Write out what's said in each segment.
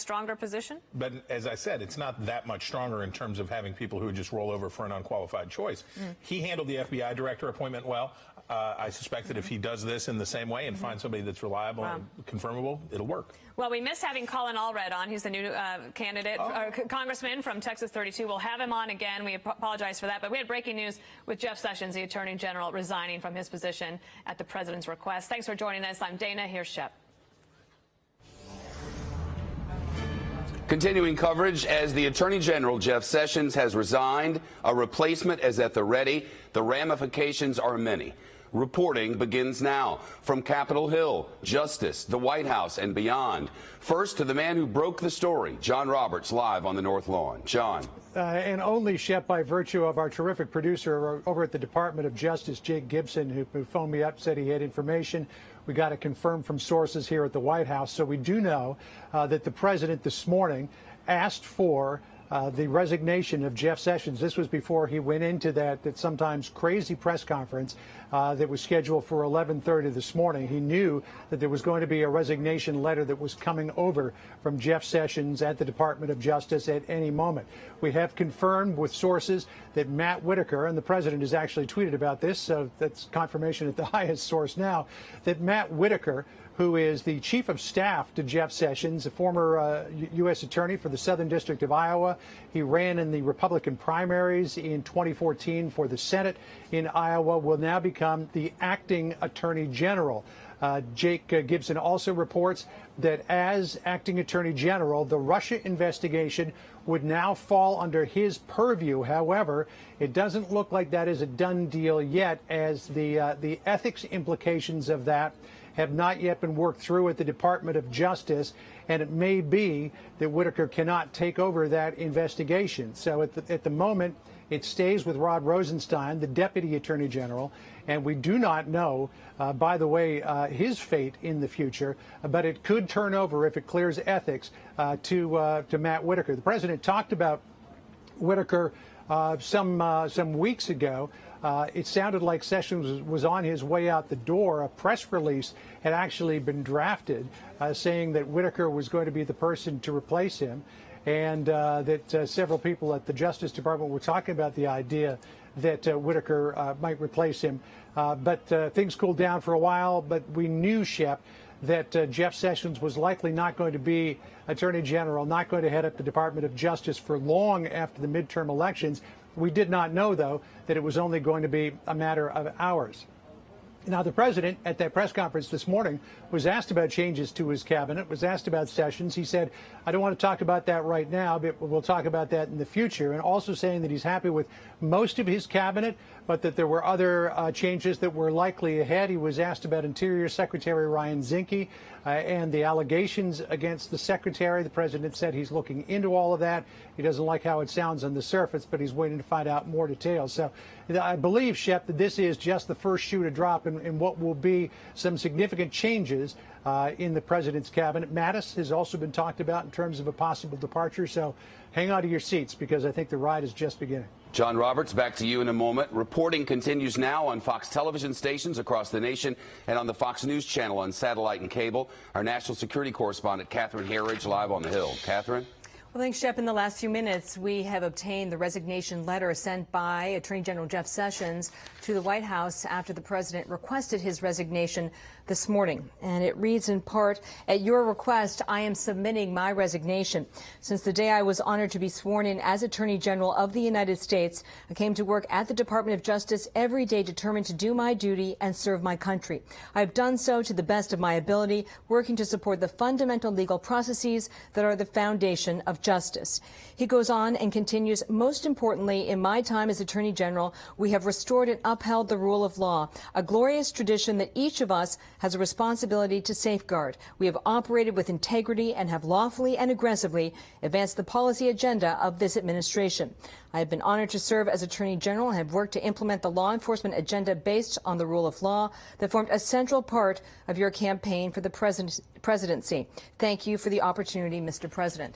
stronger position? But as I said, it's not that much stronger in terms of having people who just roll over for an unqualified choice. He handled the FBI director appointment well. I suspect that if he does this in the same way and finds somebody that's reliable and confirmable, it'll work. Well, we miss having Colin Allred on. He's the new candidate, congressman from Texas 32. We'll have him on again. We apologize for that. But we had breaking news with Jeff Sessions, the Attorney General, resigning from his position at the president's request. Thanks for joining us. I'm Dana. Here's Shep. Continuing coverage as the Attorney General, Jeff Sessions, has resigned. A replacement is at the ready. The ramifications are many. Reporting begins now from Capitol Hill, Justice, the White House, and beyond. First, to the man who broke the story, John Roberts, live on the North Lawn. John. And only, Shep, by virtue of our terrific producer over at the Department of Justice, Jake Gibson, who phoned me up, said he had information. We got it confirmed from sources here at the White House. So we do know that the president this morning asked for the resignation of Jeff Sessions. This was before he went into that sometimes crazy press conference that was scheduled for 11:30 this morning. He knew that there was going to be a resignation letter that was coming over from Jeff Sessions at the Department of Justice at any moment. We have confirmed with sources that Matt Whitaker, and the president has actually tweeted about this, so that's confirmation at the highest source now, that Matt Whitaker, who is the chief of staff to Jeff Sessions, a former U.S. attorney for the Southern District of Iowa. He ran in the Republican primaries in 2014 for the Senate in Iowa, will now become the acting attorney general. Jake Gibson also reports that as acting attorney general, the Russia investigation would now fall under his purview. However, it doesn't look like that is a done deal yet, as the ethics implications of that have not yet been worked through at the Department of Justice, and it may be that Whitaker cannot take over that investigation. So at the moment, it stays with Rod Rosenstein, the Deputy Attorney General, and we do not know, by the way, his fate in the future, but it could turn over, if it clears ethics, to Matt Whitaker. The president talked about Whitaker some weeks ago. It sounded like Sessions was on his way out the door. A press release had actually been drafted saying that Whitaker was going to be the person to replace him, and that several people at the Justice Department were talking about the idea that Whitaker might replace him. But things cooled down for a while, but we knew, Shep, that Jeff Sessions was likely not going to be Attorney General, not going to head up the Department of Justice for long after the midterm elections. We did not know, though, that it was only going to be a matter of hours. Now, the president at that press conference this morning was asked about changes to his cabinet, was asked about Sessions. He said, I don't want to talk about that right now, but we'll talk about that in the future, and also saying that he's happy with most of his cabinet, but that there were other changes that were likely ahead. He was asked about Interior Secretary Ryan Zinke and the allegations against the secretary. The president said he's looking into all of that. He doesn't like how it sounds on the surface, but he's waiting to find out more details. So I believe, Shep, that this is just the first shoe to drop in what will be some significant changes in the president's cabinet. Mattis has also been talked about in terms of a possible departure. So hang on to your seats, because I think the ride is just beginning. John Roberts, back to you in a moment. Reporting continues now on Fox television stations across the nation and on the Fox News channel on satellite and cable. Our national security correspondent, Catherine Herridge, live on the Hill. Catherine? Well, thanks, Shep. In the last few minutes, we have obtained the resignation letter sent by Attorney General Jeff Sessions to the White House after the president requested his resignation this morning. And it reads in part, at your request, I am submitting my resignation. Since the day I was honored to be sworn in as Attorney General of the United States, I came to work at the Department of Justice every day determined to do my duty and serve my country. I have done so to the best of my ability, working to support the fundamental legal processes that are the foundation of justice. He goes on and continues, most importantly, in my time as Attorney General, we have restored and upheld the rule of law, a glorious tradition that each of us has a responsibility to safeguard. We have operated with integrity and have lawfully and aggressively advanced the policy agenda of this administration. I have been honored to serve as Attorney General and have worked to implement the law enforcement agenda based on the rule of law that formed a central part of your campaign for the presidency. Thank you for the opportunity, Mr. President.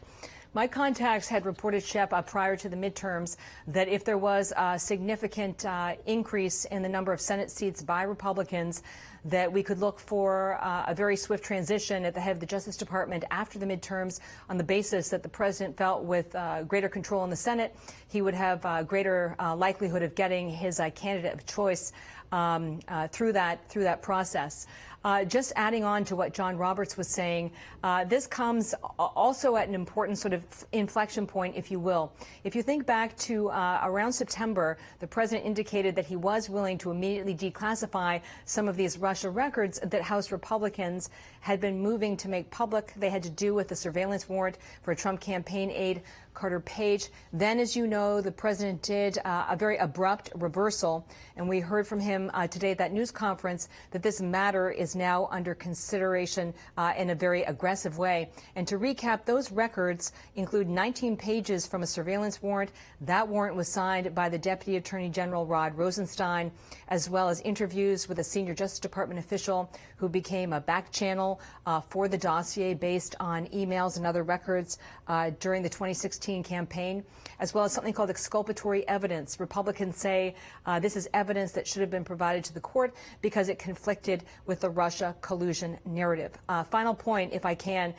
My contacts had reported, Shep, prior to the midterms that if there was a significant increase in the number of Senate seats by Republicans, that we could look for a very swift transition at the head of the Justice Department after the midterms on the basis that the president felt with greater control in the Senate, he would have greater likelihood of getting his candidate of choice through that process. Just adding on to what John Roberts was saying, this comes also at an important sort of inflection point, if you will. If you think back to around September, the president indicated that he was willing to immediately declassify some of these Russia records that House Republicans had been moving to make public. They had to do with the surveillance warrant for a Trump campaign aide, Carter Page. Then, as you know, the president did a very abrupt reversal, and we heard from him today at that news conference that this matter is now under consideration in a very aggressive way. And to recap, those records include 19 pages from a surveillance warrant. That warrant was signed by the Deputy Attorney General Rod Rosenstein, as well as interviews with a senior Justice Department official who became a back channel for the dossier based on emails and other records during the 2016 campaign, as well as something called exculpatory evidence. Republicans say this is evidence that should have been provided to the court because it conflicted with the Russia collusion narrative. Final point, if I can,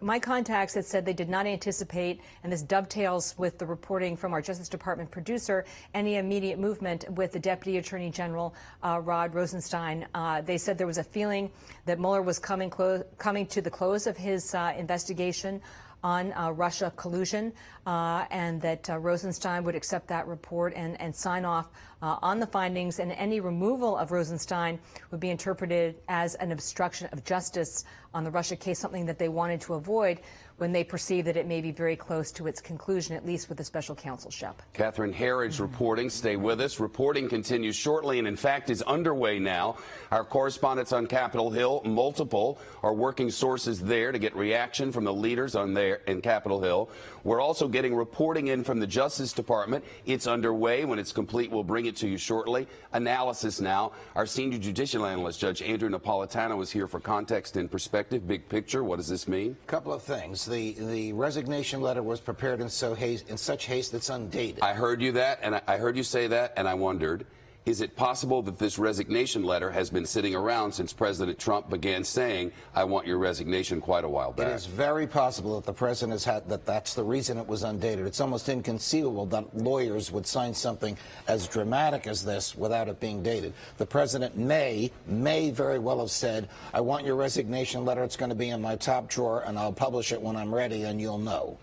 my contacts had said they did not anticipate, and this dovetails with the reporting from our Justice Department producer, any immediate movement with the Deputy Attorney General, Rod Rosenstein. They said there was a feeling that Mueller was coming to the close of his investigation on Russia collusion, and that Rosenstein would accept that report and sign off on the findings, and any removal of Rosenstein would be interpreted as an obstruction of justice on the Russia case, something that they wanted to avoid when they perceive that it may be very close to its conclusion, at least with the special counsel, Shep. Catherine Herridge reporting. Stay with us. Reporting continues shortly and, in fact, is underway now. Our correspondents on Capitol Hill, multiple, are working sources there to get reaction from the leaders on there in Capitol Hill. We're also getting reporting in from the Justice Department. It's underway. When it's complete, we'll bring it to you shortly. Analysis now. Our senior judicial analyst, Judge Andrew Napolitano, is here for context and perspective. Big picture. What does this mean? A couple of things. The resignation letter was prepared in such haste it's undated. I heard you that, and I heard you say that, and I wondered, is it possible that this resignation letter has been sitting around since President Trump began saying, I want your resignation, quite a while back? It is very possible that the president has had that's the reason it was undated. It's almost inconceivable that lawyers would sign something as dramatic as this without it being dated. The president may very well have said, I want your resignation letter. It's going to be in my top drawer, and I'll publish it when I'm ready, and you'll know.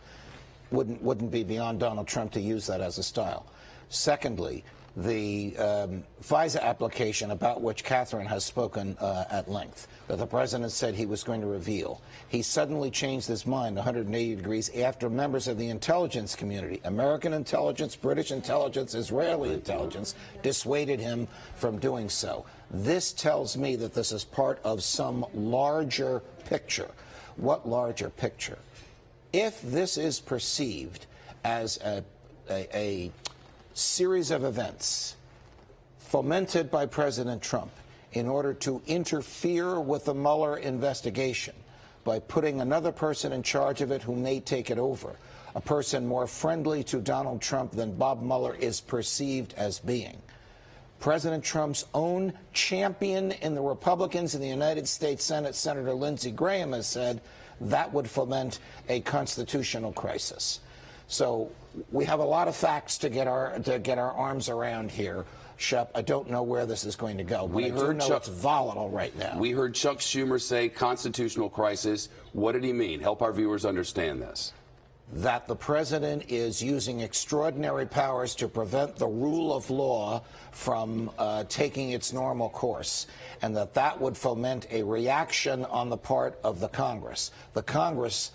Wouldn't be beyond Donald Trump to use that as a style. Secondly, the FISA application, about which Catherine has spoken at length, that the president said he was going to reveal. He suddenly changed his mind 180 degrees after members of the intelligence community, American intelligence, British intelligence, Israeli intelligence, dissuaded him from doing so. This tells me that this is part of some larger picture. What larger picture? If this is perceived as a series of events fomented by President Trump in order to interfere with the Mueller investigation by putting another person in charge of it who may take it over, a person more friendly to Donald Trump than Bob Mueller is perceived as being. President Trump's own champion in the Republicans in the United States Senate, Senator Lindsey Graham, has said that would foment a constitutional crisis. So we have a lot of facts to get our arms around here, Shep. I don't know where this is going to go. But I do know it's volatile right now. We heard Chuck Schumer say constitutional crisis. What did he mean? Help our viewers understand this. That the president is using extraordinary powers to prevent the rule of law from taking its normal course, and that would foment a reaction on the part of the Congress. The Congress,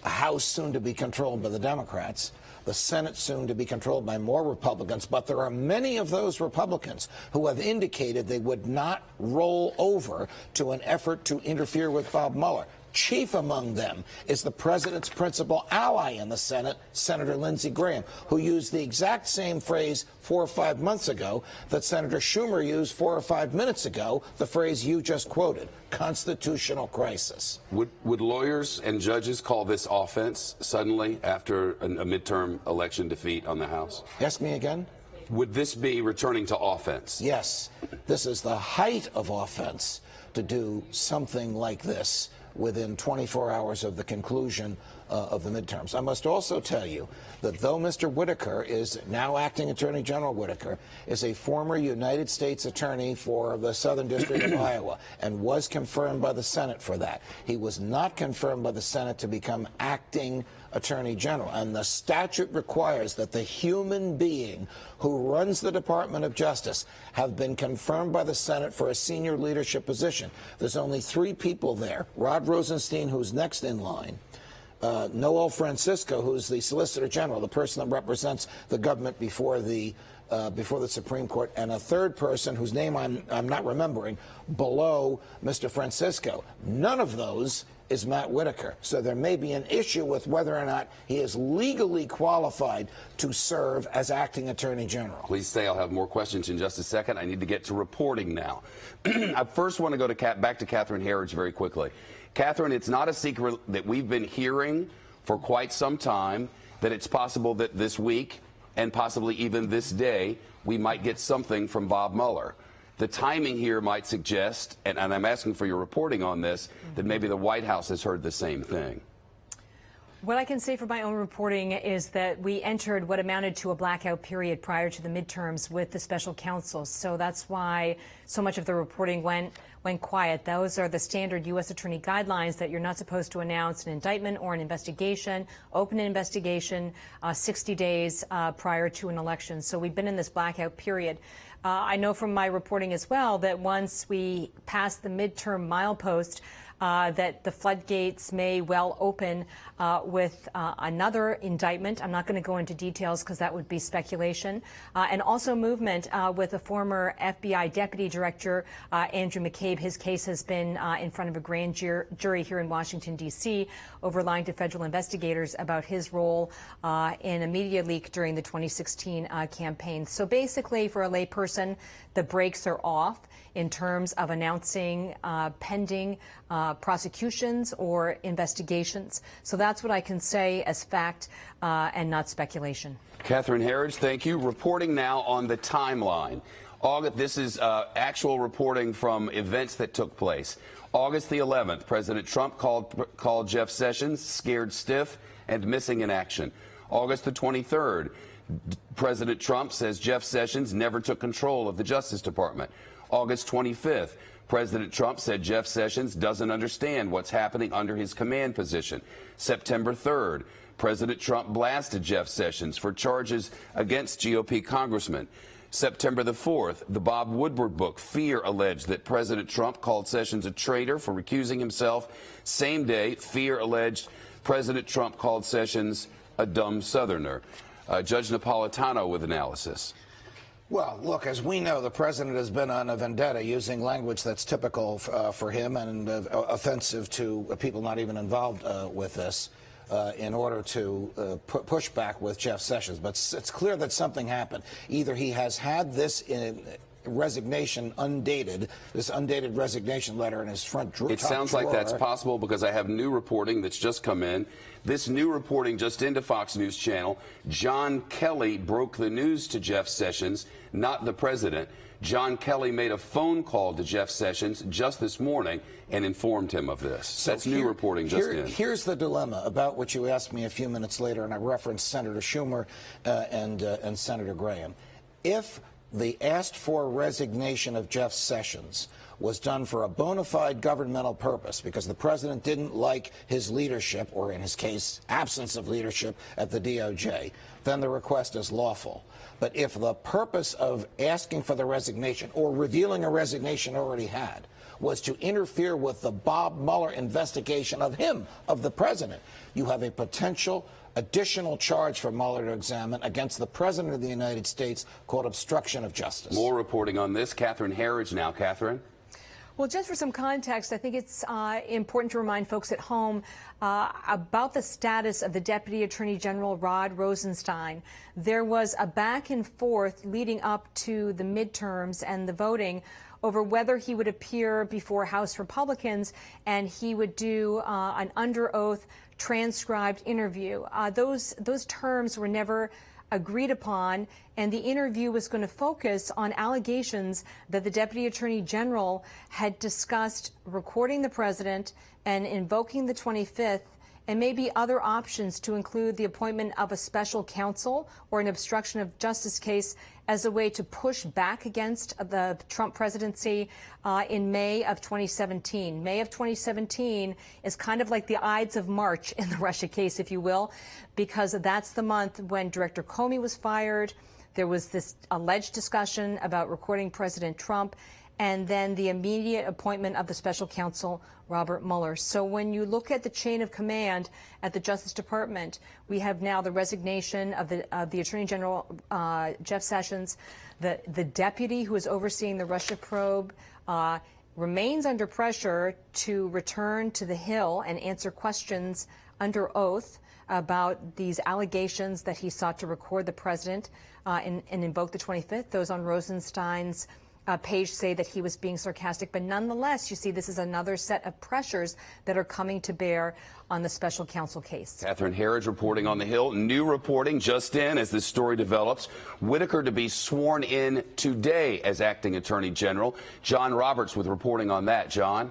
House soon to be controlled by the Democrats, the Senate soon to be controlled by more Republicans, but there are many of those Republicans who have indicated they would not roll over to an effort to interfere with Bob Mueller. Chief among them is the president's principal ally in the Senate, Senator Lindsey Graham, who used the exact same phrase 4 or 5 months ago that Senator Schumer used 4 or 5 minutes ago, the phrase you just quoted, constitutional crisis. Would lawyers and judges call this offense suddenly after a midterm election defeat on the House? Ask me again? Would this be returning to offense? Yes. This is the height of offense to do something like this within 24 hours of the conclusion of the midterms. I must also tell you that though Mr. Whitaker is now acting Attorney General Whitaker, is a former United States attorney for the Southern District of Iowa and was confirmed by the Senate for that. He was not confirmed by the Senate to become acting Attorney General. And the statute requires that the human being who runs the Department of Justice have been confirmed by the Senate for a senior leadership position. There's only 3 people there. Rod Rosenstein, who's next in line. Noel Francisco, who's the Solicitor General, the person that represents the government before the Supreme Court, and a third person whose name I'm not remembering, below Mr. Francisco. None of those is Matt Whitaker. So there may be an issue with whether or not he is legally qualified to serve as acting Attorney General. Please stay. I'll have more questions in just a second. I need to get to reporting now. I first want to go back to Catherine Herridge very quickly. Catherine, it's not a secret that we've been hearing for quite some time that it's possible that this week and possibly even this day we might get something from Bob Mueller. The timing here might suggest, and I'm asking for your reporting on this, that maybe the White House has heard the same thing. What I can say for my own reporting is that we entered what amounted to a blackout period prior to the midterms with the special counsel. So that's why so much of the reporting went quiet. Those are the standard U.S. Attorney guidelines that you're not supposed to announce an indictment or an investigation, open an investigation 60 days prior to an election. So we've been in this blackout period. I know from my reporting as well that once we pass the midterm milepost, that the floodgates may well open with another indictment. I'm not going to go into details because that would be speculation. And also movement with a former FBI deputy director, Andrew McCabe. His case has been in front of a grand jury here in Washington, D.C., over lying to federal investigators about his role in a media leak during the 2016 campaign. So basically, for a layperson, the brakes are off in terms of announcing pending prosecutions or investigations. So that's what I can say as fact and not speculation. Catherine Herridge, thank you. Reporting now on the timeline. This is actual reporting from events that took place. August the 11th, President Trump called Jeff Sessions scared stiff and missing in action. August the 23rd, President Trump says Jeff Sessions never took control of the Justice Department. August 25th, President Trump said Jeff Sessions doesn't understand what's happening under his command position. September 3rd, President Trump blasted Jeff Sessions for charges against GOP congressmen. September the 4th, the Bob Woodward book, Fear, alleged that President Trump called Sessions a traitor for recusing himself. Same day, Fear alleged President Trump called Sessions a dumb Southerner. Judge Napolitano with analysis. Well, look, as we know, the president has been on a vendetta using language that's typical for him and offensive to people not even involved with this in order to push back with Jeff Sessions. But it's clear that something happened. Either he has had this resignation undated, this undated resignation letter in his front drawer. It sounds like that's possible because I have new reporting that's just come in. This new reporting just into Fox News Channel. John Kelly broke the news to Jeff Sessions, not the president. John Kelly made a phone call to Jeff Sessions just this morning and informed him of this. So that's new reporting just in. Here's the dilemma about which you asked me a few minutes later, and I referenced Senator Schumer and Senator Graham. If the asked for resignation of Jeff Sessions was done for a bona fide governmental purpose because the president didn't like his leadership, or in his case, absence of leadership at the DOJ, then the request is lawful. But if the purpose of asking for the resignation or revealing a resignation already had was to interfere with the Bob Mueller investigation of him, of the president, you have a potential additional charge for Mueller to examine against the President of the United States called obstruction of justice. More reporting on this. Catherine Herridge now. Catherine? Well, just for some context, I think it's important to remind folks at home about the status of the Deputy Attorney General Rod Rosenstein. There was a back and forth leading up to the midterms and the voting over whether he would appear before House Republicans and he would do an under oath transcribed interview. Those terms were never agreed upon, and the interview was going to focus on allegations that the Deputy Attorney General had discussed recording the president and invoking the 25th, and maybe other options to include the appointment of a special counsel or an obstruction of justice case as a way to push back against the Trump presidency in May of 2017. May of 2017 is kind of like the Ides of March in the Russia case, if you will, because that's the month when Director Comey was fired. There was this alleged discussion about recording President Trump, and then the immediate appointment of the special counsel, Robert Mueller. So when you look at the chain of command at the Justice Department, we have now the resignation of the Attorney General, Jeff Sessions. The deputy who is overseeing the Russia probe remains under pressure to return to the Hill and answer questions under oath about these allegations that he sought to record the president and invoke the 25th. Those on Rosenstein's page say that he was being sarcastic, but nonetheless, you see, this is another set of pressures that are coming to bear on the special counsel case. Catherine Herridge reporting on the Hill. New reporting just in as this story develops. Whitaker to be sworn in today as acting attorney general. John Roberts with reporting on that. John?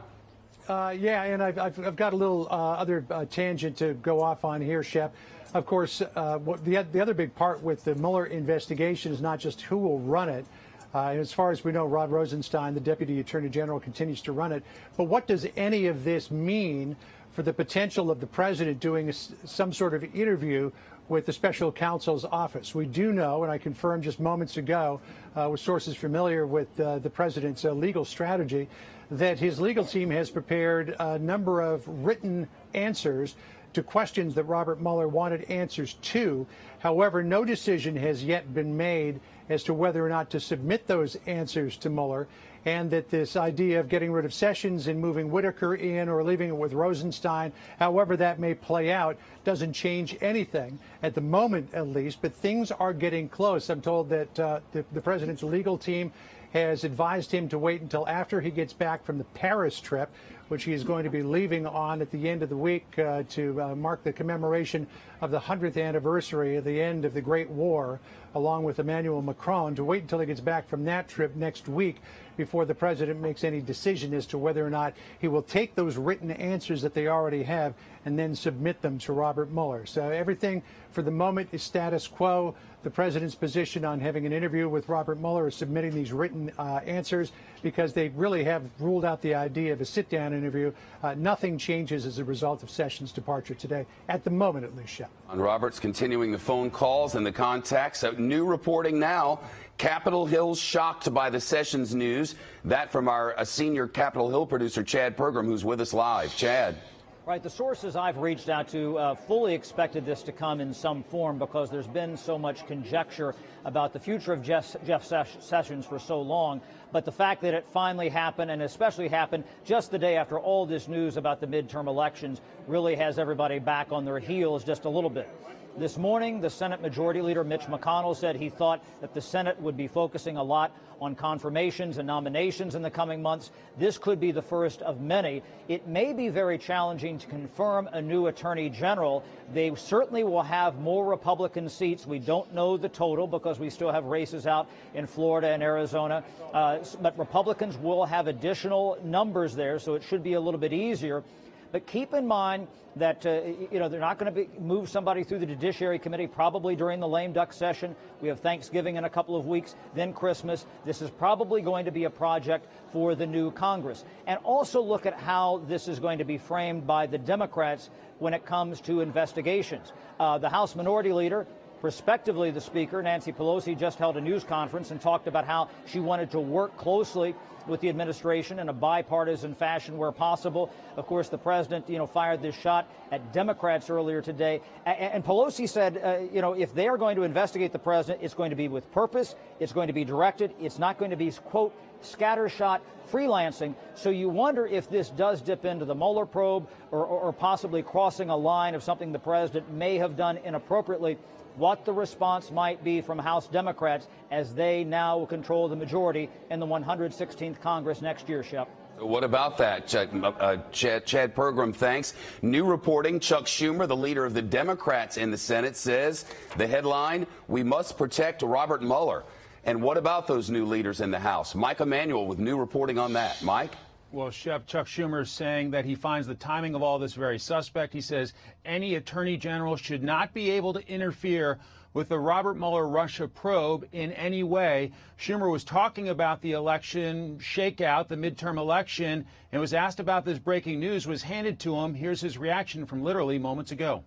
Yeah, and I've got a little other tangent to go off on here, Shep. Of course, the other big part with the Mueller investigation is not just who will run it. As far as we know, Rod Rosenstein, the Deputy Attorney General, continues to run it. But what does any of this mean for the potential of the president doing some sort of interview with the special counsel's office? We do know, and I confirmed just moments ago with sources familiar with the president's legal strategy, that his legal team has prepared a number of written answers to questions that Robert Mueller wanted answers to. However, no decision has yet been made as to whether or not to submit those answers to Mueller, and that this idea of getting rid of Sessions and moving Whitaker in or leaving it with Rosenstein, however that may play out, doesn't change anything at the moment, at least. But things are getting close. I'm told that the president's legal team has advised him to wait until after he gets back from the Paris trip, which he is going to be leaving on at the end of the week to mark the commemoration of the 100th anniversary of the end of the Great War, along with Emmanuel Macron, to wait until he gets back from that trip next week before the president makes any decision as to whether or not he will take those written answers that they already have and then submit them to Robert Mueller. So everything for the moment is status quo. The president's position on having an interview with Robert Mueller is submitting these written answers because they really have ruled out the idea of a sit-down interview. Nothing changes as a result of Sessions' departure today, at the moment at least, Shep. On Roberts continuing the phone calls and the contacts. New reporting now. Capitol Hill shocked by the Sessions news. That from our senior Capitol Hill producer, Chad Pergram, who's with us live. Chad. Right, the sources I've reached out to fully expected this to come in some form because there's been so much conjecture about the future of Jeff Sessions for so long. But the fact that it finally happened, and especially happened just the day after all this news about the midterm elections, really has everybody back on their heels just a little bit. This morning, the Senate Majority Leader Mitch McConnell said he thought that the Senate would be focusing a lot on confirmations and nominations in the coming months. This could be the first of many. It may be very challenging to confirm a new attorney general. They certainly will have more Republican seats. We don't know the total because we still have races out in Florida and Arizona. But Republicans will have additional numbers there, so it should be a little bit easier. But keep in mind that, they're not going to move somebody through the Judiciary Committee probably during the lame duck session. We have Thanksgiving in a couple of weeks, then Christmas. This is probably going to be a project for the new Congress. And also look at how this is going to be framed by the Democrats when it comes to investigations. The House Minority Leader, prospectively the Speaker, Nancy Pelosi, just held a news conference and talked about how she wanted to work closely with the administration in a bipartisan fashion where possible. Of course, the president, fired this shot at Democrats earlier today. And Pelosi said, if they are going to investigate the president, it's going to be with purpose. It's going to be directed. It's not going to be, quote, scattershot freelancing. So you wonder if this does dip into the Mueller probe or possibly crossing a line of something the president may have done inappropriately, what the response might be from House Democrats as they now will control the majority in the 116th Congress next year, Shep. What about that, Chad Pergram, thanks. New reporting, Chuck Schumer, the leader of the Democrats in the Senate, says, the headline, we must protect Robert Mueller. And what about those new leaders in the House? Mike Emanuel with new reporting on that. Mike? Well, Shep, Chuck Schumer is saying that he finds the timing of all this very suspect. He says any attorney general should not be able to interfere with the Robert Mueller Russia probe in any way. Schumer was talking about the election shakeout, the midterm election, and was asked about this breaking news, was handed to him. Here's his reaction from literally moments ago.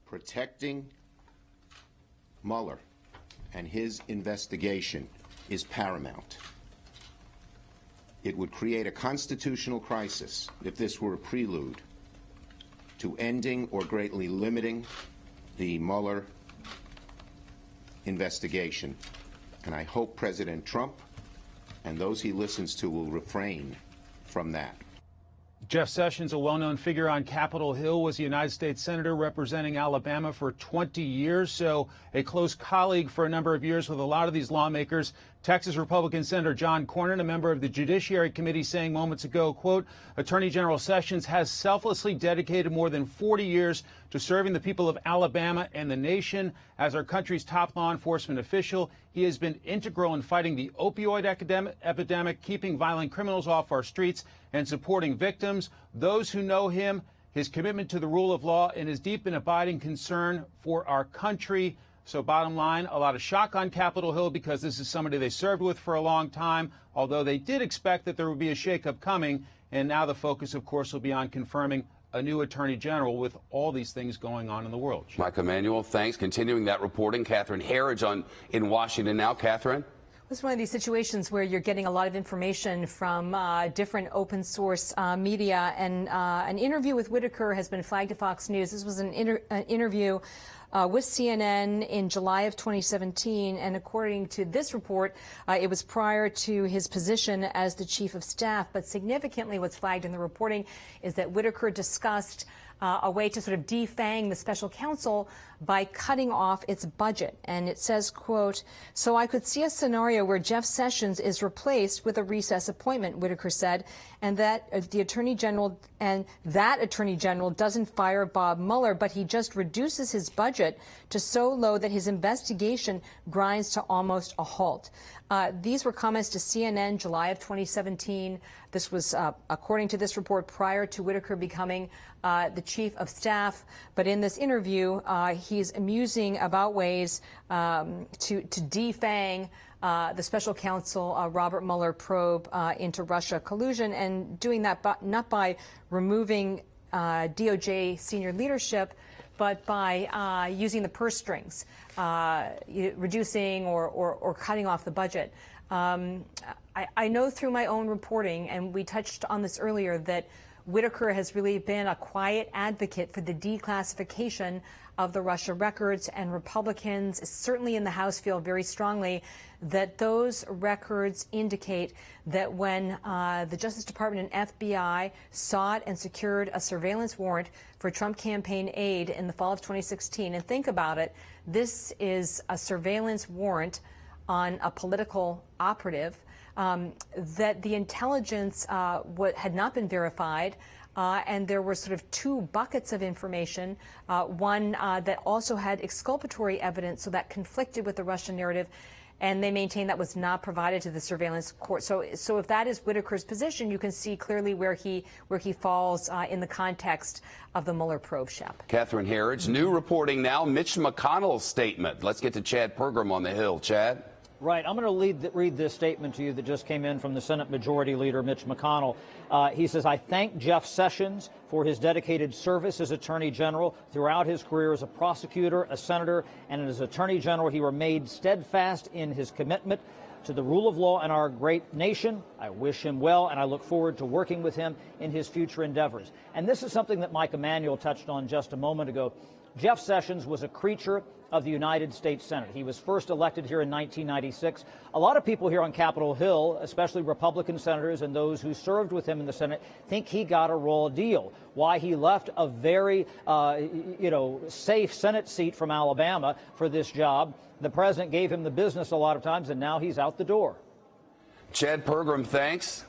Protecting Mueller and his investigation is paramount. It would create a constitutional crisis if this were a prelude to ending or greatly limiting the Mueller investigation. And I hope President Trump and those he listens to will refrain from that. Jeff Sessions, a well-known figure on Capitol Hill, was a United States Senator representing Alabama for 20 years, so a close colleague for a number of years with a lot of these lawmakers. Texas Republican Senator John Cornyn, a member of the Judiciary Committee, saying moments ago, quote, Attorney General Sessions has selflessly dedicated more than 40 years to serving the people of Alabama and the nation. As our country's top law enforcement official, he has been integral in fighting the opioid epidemic, keeping violent criminals off our streets, and supporting victims. Those who know him, his commitment to the rule of law, and his deep and abiding concern for our country. So bottom line, a lot of shock on Capitol Hill because this is somebody they served with for a long time, although they did expect that there would be a shakeup coming. And now the focus, of course, will be on confirming a new attorney general with all these things going on in the world. Mike Emanuel, thanks. Continuing that reporting, Catherine Herridge in Washington now. Catherine? It's one of these situations where you're getting a lot of information from different open source media, and an interview with Whitaker has been flagged to Fox News. This was an interview with CNN in July of 2017, and according to this report, it was prior to his position as the chief of staff. But significantly, what's flagged in the reporting is that Whitaker discussed a way to sort of defang the special counsel by cutting off its budget. And it says, quote, so I could see a scenario where Jeff Sessions is replaced with a recess appointment, Whitaker said, and that the attorney general doesn't fire Bob Mueller, but he just reduces his budget to so low that his investigation grinds to almost a halt. These were comments to CNN, July of 2017. This was, according to this report, prior to Whitaker becoming the chief of staff. But in this interview, he's musing about ways to defang the special counsel Robert Mueller probe into Russia collusion, and doing that not by removing DOJ senior leadership, but by using the purse strings, reducing or cutting off the budget. I know through my own reporting, and we touched on this earlier, that Whitaker has really been a quiet advocate for the declassification of the Russia records, and Republicans, certainly in the House, feel very strongly that those records indicate that when the Justice Department and FBI sought and secured a surveillance warrant for Trump campaign aide in the fall of 2016, and think about it, this is a surveillance warrant on a political operative, that the intelligence had not been verified, and there were sort of two buckets of information, one that also had exculpatory evidence, so that conflicted with the Russian narrative, and they maintain that was not provided to the surveillance court. So if that is Whitaker's position, you can see clearly where he falls in the context of the Mueller probe, Shep. Catherine Herridge, new reporting now, Mitch McConnell's statement. Let's get to Chad Pergram on the Hill. Chad? Right. I'm going to read this statement to you that just came in from the Senate Majority Leader, Mitch McConnell. He says, I thank Jeff Sessions for his dedicated service as Attorney General. Throughout his career as a prosecutor, a senator, and as Attorney General, he remained steadfast in his commitment to the rule of law in our great nation. I wish him well, and I look forward to working with him in his future endeavors. And this is something that Mike Emanuel touched on just a moment ago. Jeff Sessions was a creature of the United States Senate. He was first elected here in 1996. A lot of people here on Capitol Hill, especially Republican senators and those who served with him in the Senate, think he got a raw deal. Why he left a very, safe Senate seat from Alabama for this job. The president gave him the business a lot of times, and now he's out the door. Chad Pergram, thanks.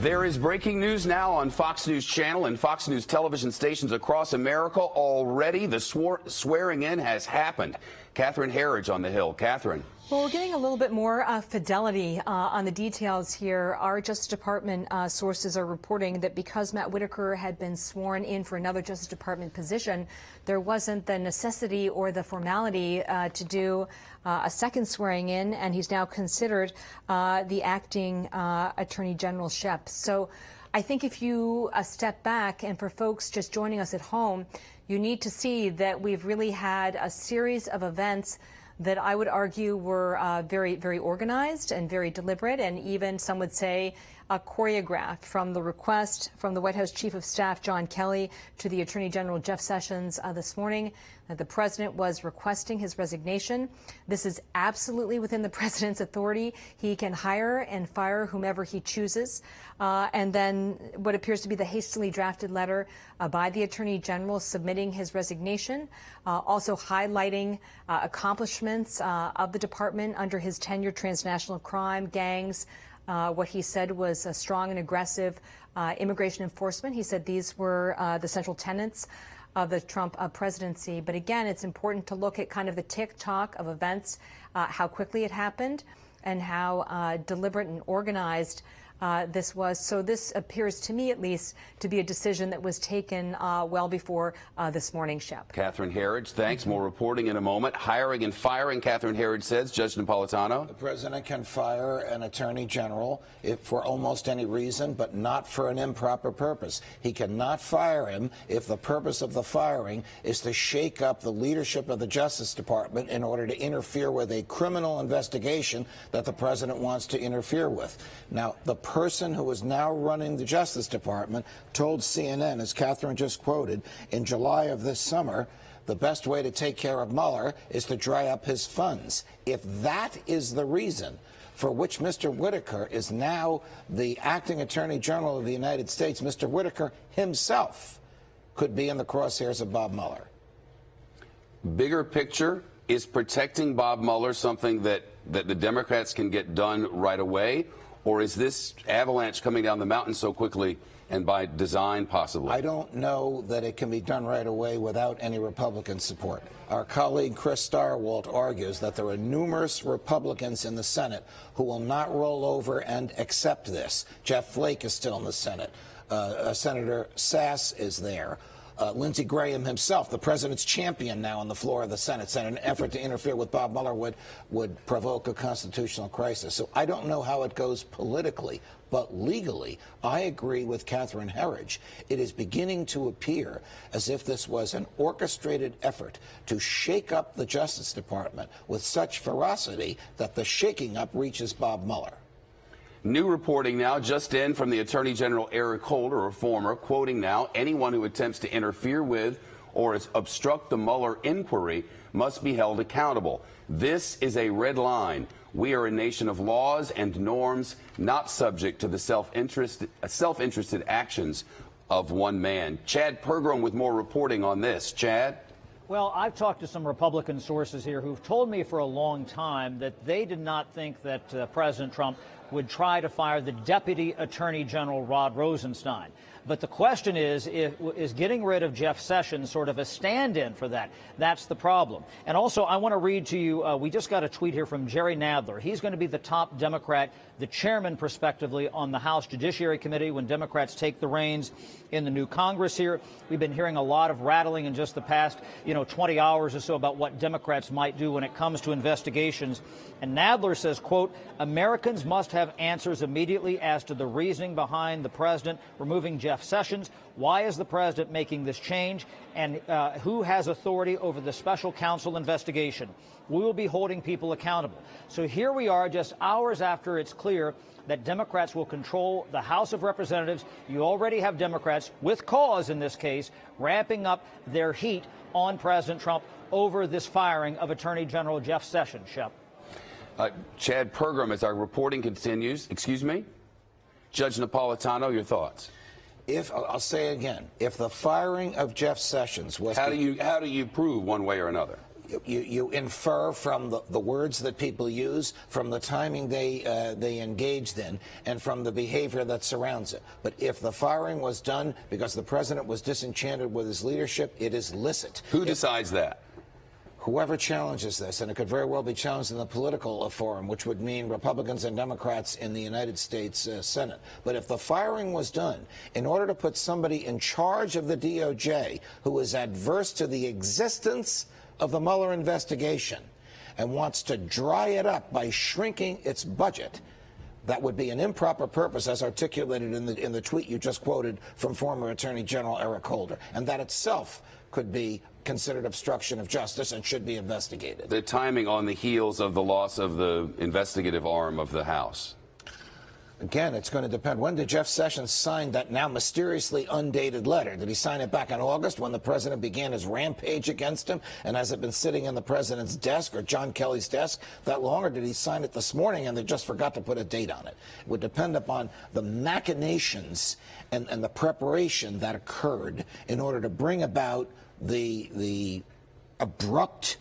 There is breaking news now on Fox News Channel and Fox News television stations across America. Already, the swearing in has happened. Catherine Herridge on the Hill. Catherine. Well, we're getting a little bit more fidelity on the details here. Our Justice Department sources are reporting that because Matt Whitaker had been sworn in for another Justice Department position, there wasn't the necessity or the formality to do a second swearing in, and he's now considered the acting Attorney General Shep. So I think if you step back, and for folks just joining us at home, you need to see that we've really had a series of events that I would argue were very, very organized and very deliberate, and even some would say choreographed, from the request from the White House Chief of Staff John Kelly to the Attorney General Jeff Sessions this morning that the president was requesting his resignation. This is absolutely within the president's authority. He can hire and fire whomever he chooses. And then what appears to be the hastily drafted letter by the Attorney General submitting his resignation, also highlighting accomplishments of the department under his tenure: transnational crime, gangs. What he said was a strong and aggressive immigration enforcement. He said these were the central tenets of the Trump presidency. But again, it's important to look at kind of the tick-tock of events, how quickly it happened, and how deliberate and organized this was. So this appears to me, at least, to be a decision that was taken well before this morning, Shep. Catherine Herridge, thanks. More reporting in a moment. Hiring and firing, Catherine Herridge says. Judge Napolitano. The president can fire an attorney general for almost any reason, but not for an improper purpose. He cannot fire him if the purpose of the firing is to shake up the leadership of the Justice Department in order to interfere with a criminal investigation that the president wants to interfere with. Now, the person who is now running the Justice Department told CNN, as Catherine just quoted, in July of this summer, the best way to take care of Mueller is to dry up his funds. If that is the reason for which Mr. Whitaker is now the acting Attorney General of the United States, Mr. Whitaker himself could be in the crosshairs of Bob Mueller. Bigger picture, is protecting Bob Mueller something that the Democrats can get done right away? Or is this avalanche coming down the mountain so quickly and by design, possibly? I don't know that it can be done right away without any Republican support. Our colleague Chris Starwalt argues that there are numerous Republicans in the Senate who will not roll over and accept this. Jeff Flake is still in the Senate. Senator Sass is there. Lindsey Graham himself, the president's champion now on the floor of the Senate, said an effort to interfere with Bob Mueller would provoke a constitutional crisis. So I don't know how it goes politically, but legally, I agree with Catherine Herridge. It is beginning to appear as if this was an orchestrated effort to shake up the Justice Department with such ferocity that the shaking up reaches Bob Mueller. New reporting now just in from the Attorney General Eric Holder, a former, quoting now, anyone who attempts to interfere with or obstruct the Mueller inquiry must be held accountable. This is a red line. We are a nation of laws and norms, not subject to the self-interested actions of one man. Chad Pergram with more reporting on this. Chad? Well, I've talked to some Republican sources here who've told me for a long time that they did not think that President Trump would try to fire the Deputy Attorney General Rod Rosenstein. But the question is getting rid of Jeff Sessions sort of a stand-in for that? That's the problem. And also, I want to read to you, we just got a tweet here from Jerry Nadler. He's going to be the top Democrat, the chairman, prospectively, on the House Judiciary Committee when Democrats take the reins in the new Congress here. We've been hearing a lot of rattling in just the past, 20 hours or so about what Democrats might do when it comes to investigations. And Nadler says, quote, Americans must have answers immediately as to the reasoning behind the president removing Jeff Sessions. Why is the president making this change? And who has authority over the special counsel investigation? We will be holding people accountable. So here we are just hours after it's clear that Democrats will control the House of Representatives. You already have Democrats, with cause in this case, ramping up their heat on President Trump over this firing of Attorney General Jeff Sessions. Shep. Chad Pergram, as our reporting continues, excuse me, Judge Napolitano, your thoughts? I'll say again, if the firing of Jeff Sessions was... How do you prove one way or another? You infer from the words that people use, from the timing they engaged in, and from the behavior that surrounds it. But if the firing was done because the president was disenchanted with his leadership, it is licit. Who decides that? Whoever challenges this, and it could very well be challenged in the political forum, which would mean Republicans and Democrats in the United States Senate. But if the firing was done in order to put somebody in charge of the DOJ who is adverse to the existence of the Mueller investigation and wants to dry it up by shrinking its budget, that would be an improper purpose as articulated in the tweet you just quoted from former Attorney General Eric Holder. And that itself could be considered obstruction of justice and should be investigated. The timing on the heels of the loss of the investigative arm of the House. Again, it's going to depend. When did Jeff Sessions sign that now mysteriously undated letter? Did he sign it back in August when the president began his rampage against him? And has it been sitting in the president's desk or John Kelly's desk that long? Or did he sign it this morning and they just forgot to put a date on it? It would depend upon the machinations and the preparation that occurred in order to bring about the abrupt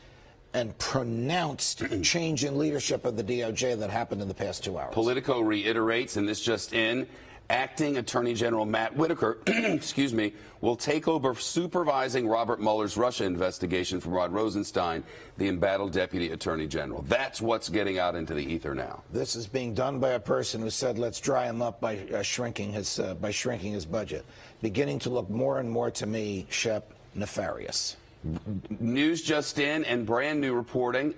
and pronounced change in leadership of the DOJ that happened in the past 2 hours. Politico reiterates, and this just in, acting Attorney General Matt Whitaker, excuse me, will take over supervising Robert Mueller's Russia investigation from Rod Rosenstein, the embattled Deputy Attorney General. That's what's getting out into the ether now. This is being done by a person who said, let's dry him up by shrinking his budget. Beginning to look more and more to me, Shep, nefarious. News just in and brand new reporting.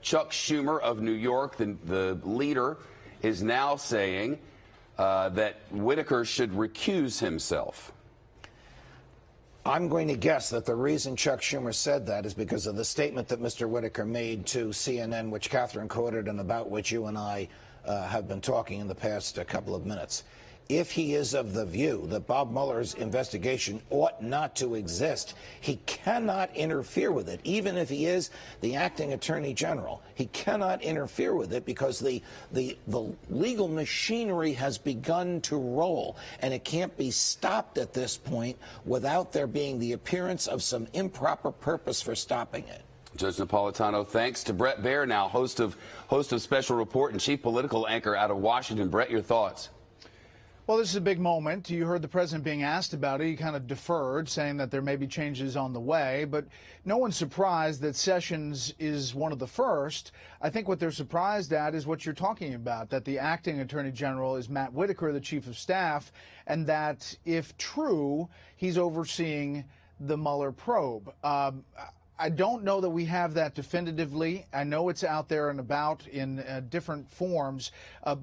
Chuck Schumer of New York, the leader, is now saying that Whitaker should recuse himself. I'm going to guess that the reason Chuck Schumer said that is because of the statement that Mr. Whitaker made to CNN, which Catherine quoted and about which you and I have been talking in the past couple of minutes. If he is of the view that Bob Mueller's investigation ought not to exist, he cannot interfere with it. Even if he is the acting attorney general, he cannot interfere with it because the legal machinery has begun to roll, and it can't be stopped at this point without there being the appearance of some improper purpose for stopping it. Judge Napolitano, thanks to Brett Baer, now host of Special Report and chief political anchor out of Washington. Brett, your thoughts? Well, this is a big moment. You heard the president being asked about it. He kind of deferred, saying that there may be changes on the way. But no one's surprised that Sessions is one of the first. I think what they're surprised at is what you're talking about, that the acting attorney general is Matt Whitaker, the chief of staff, and that if true, he's overseeing the Mueller probe. I don't know that we have that definitively. I know it's out there and about in different forms,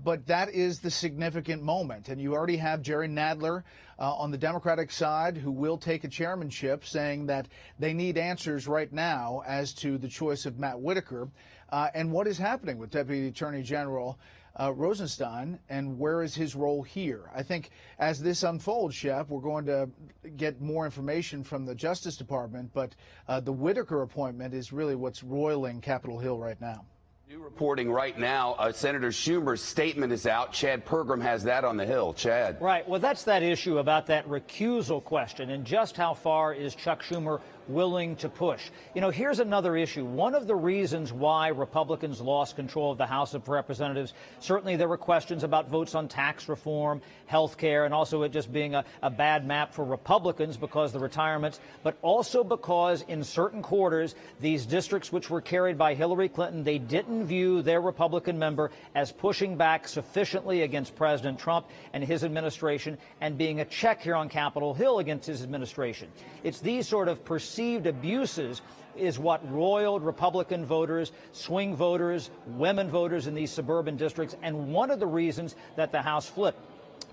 but that is the significant moment. And you already have Jerry Nadler on the Democratic side who will take a chairmanship, saying that they need answers right now as to the choice of Matt Whitaker and what is happening with Deputy Attorney General Rosenstein, and where is his role here? I think as this unfolds, Shep, we're going to get more information from the Justice Department, but the Whitaker appointment is really what's roiling Capitol Hill right now. New reporting right now, Senator Schumer's statement is out. Chad Pergram has that on the Hill. Chad. Right. Well, that's that issue about that recusal question and just how far is Chuck Schumer willing to push. You know, here's another issue. One of the reasons why Republicans lost control of the House of Representatives, certainly there were questions about votes on tax reform, health care, and also it just being a bad map for Republicans because of the retirements, but also because in certain quarters, these districts which were carried by Hillary Clinton, they didn't didn't view their Republican member as pushing back sufficiently against President Trump and his administration and being a check here on Capitol Hill against his administration. It's these sort of perceived abuses is what roiled Republican voters, swing voters, women voters in these suburban districts, and one of the reasons that the House flipped.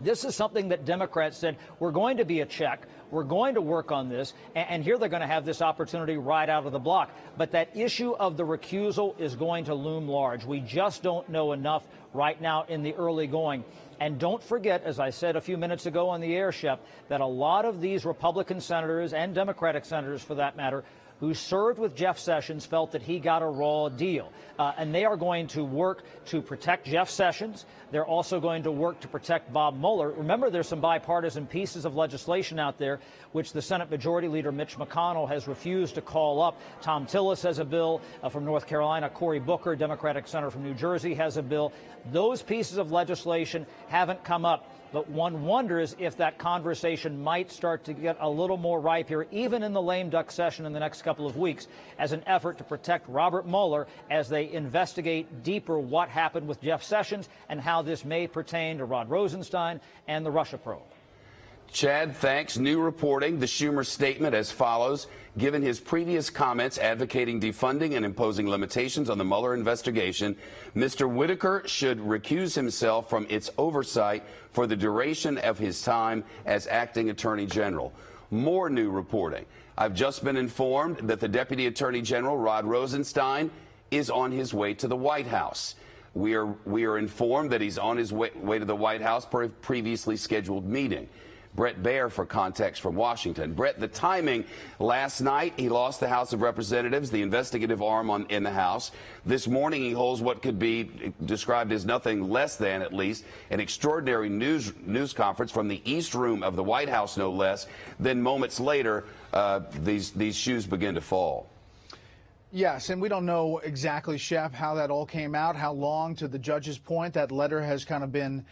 This is something that Democrats said, we're going to be a check, we're going to work on this, and here they're going to have this opportunity right out of the block. But that issue of the recusal is going to loom large. We just don't know enough right now in the early going. And don't forget, as I said a few minutes ago on the air, Shep, that a lot of these Republican senators and Democratic senators, for that matter, who served with Jeff Sessions felt that he got a raw deal. And they are going to work to protect Jeff Sessions. They're also going to work to protect Bob Mueller. Remember, there's some bipartisan pieces of legislation out there which the Senate Majority Leader Mitch McConnell has refused to call up. Tom Tillis has a bill from North Carolina. Cory Booker, Democratic senator from New Jersey, has a bill. Those pieces of legislation haven't come up. But one wonders if that conversation might start to get a little more ripe here, even in the lame duck session in the next couple of weeks, as an effort to protect Robert Mueller as they investigate deeper what happened with Jeff Sessions and how this may pertain to Rod Rosenstein and the Russia probe. Chad, thanks. New reporting, the Schumer statement as follows. Given his previous comments advocating defunding and imposing limitations on the Mueller investigation, Mr. Whitaker should recuse himself from its oversight for the duration of his time as acting attorney general. More new reporting. I've just been informed that the Deputy Attorney General, Rod Rosenstein, is on his way to the White House. We are informed that he's on his way to the White House per a previously scheduled meeting. Brett Baer for context from Washington. Brett, the timing last night, he lost the House of Representatives, the investigative arm in the House. This morning, he holds what could be described as nothing less than, at least, an extraordinary news conference from the East Room of the White House, no less. Then moments later, these shoes begin to fall. Yes, and we don't know exactly, Shep, how that all came out, how long, to the judge's point, that letter has kind of been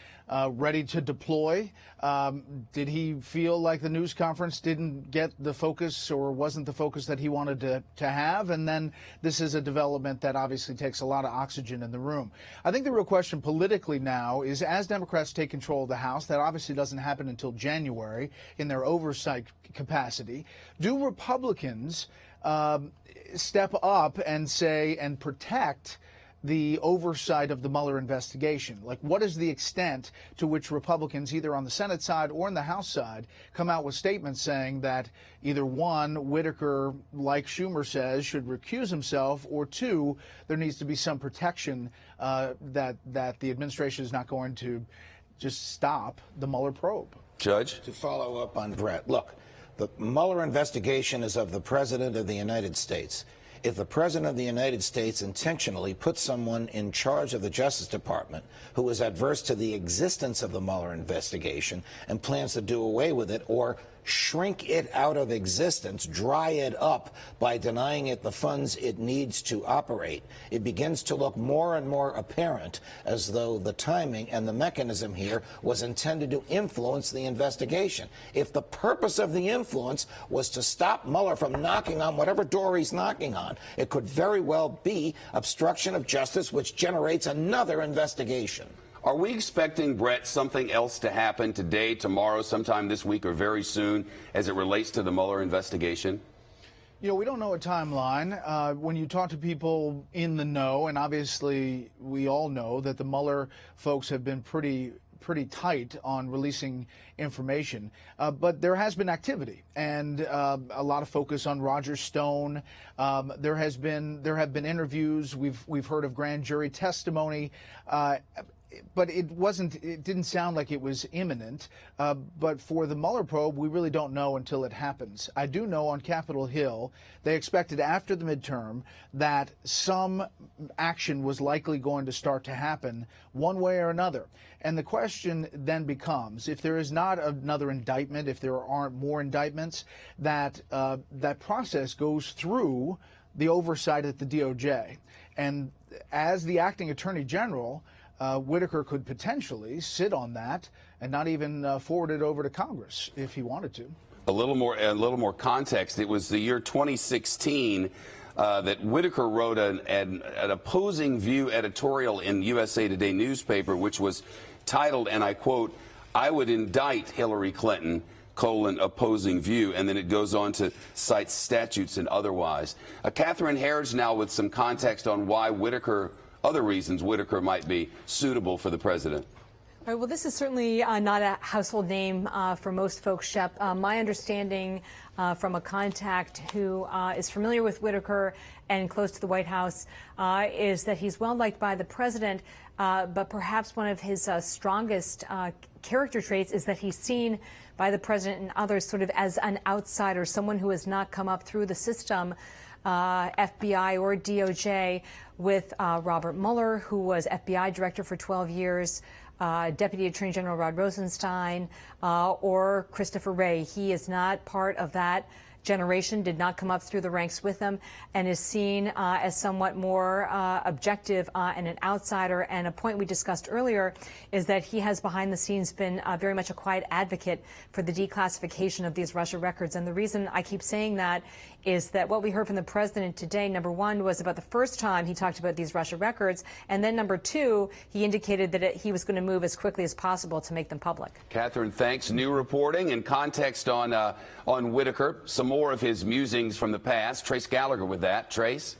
ready to deploy. Did he feel like the news conference didn't get the focus or wasn't the focus that he wanted to have? And then this is a development that obviously takes a lot of oxygen in the room. I think the real question politically now is, as Democrats take control of the House, that obviously doesn't happen until January in their oversight capacity, do Republicans step up and say and protect the oversight of the Mueller investigation? Like, what is the extent to which Republicans, either on the Senate side or on the House side, come out with statements saying that either one, Whitaker, like Schumer says, should recuse himself, or two, there needs to be some protection that the administration is not going to just stop the Mueller probe? Judge? To follow up on Brett, look, the Mueller investigation is of the President of the United States. If the President of the United States intentionally puts someone in charge of the Justice Department who is adverse to the existence of the Mueller investigation and plans to do away with it or shrink it out of existence, dry it up by denying it the funds it needs to operate, it begins to look more and more apparent as though the timing and the mechanism here was intended to influence the investigation. If the purpose of the influence was to stop Mueller from knocking on whatever door he's knocking on, it could very well be obstruction of justice, which generates another investigation. Are we expecting, Brett, something else to happen today, tomorrow, sometime this week, or very soon as it relates to the Mueller investigation? You know, we don't know a timeline. When you talk to people in the know, and obviously we all know that the Mueller folks have been pretty tight on releasing information, but there has been activity and a lot of focus on Roger Stone. There have been interviews. We've heard of grand jury testimony. But it didn't sound like it was imminent. But for the Mueller probe, we really don't know until it happens. I do know on Capitol Hill, they expected after the midterm that some action was likely going to start to happen one way or another. And the question then becomes, if there is not another indictment, if there aren't more indictments, that process goes through the oversight at the DOJ. And as the acting attorney general, Whitaker could potentially sit on that and not even forward it over to Congress if he wanted to. A little more context. It was the year 2016 that Whitaker wrote an opposing view editorial in USA Today newspaper, which was titled, and I quote, "I would indict Hillary Clinton, opposing view," and then it goes on to cite statutes and otherwise. Catherine Herridge now with some context on why Whitaker, other reasons Whitaker might be suitable for the president. All right, well, this is certainly not a household name for most folks, Shep. My understanding from a contact who is familiar with Whitaker and close to the White House is that he's well liked by the president, but perhaps one of his strongest character traits is that he's seen by the president and others sort of as an outsider, someone who has not come up through the system, FBI or DOJ, with Robert Mueller, who was FBI director for 12 years, Deputy Attorney General Rod Rosenstein, or Christopher Wray. He is not part of that generation, did not come up through the ranks with them, and is seen as somewhat more objective and an outsider. And a point we discussed earlier is that he has behind the scenes been very much a quiet advocate for the declassification of these Russia records. And the reason I keep saying that is that what we heard from the president today, number one, was about the first time he talked about these Russia records, and then number two, he indicated that he was going to move as quickly as possible to make them public. Catherine, thanks. New reporting and context on Whitaker. Some more of his musings from the past. Trace Gallagher with that. Trace?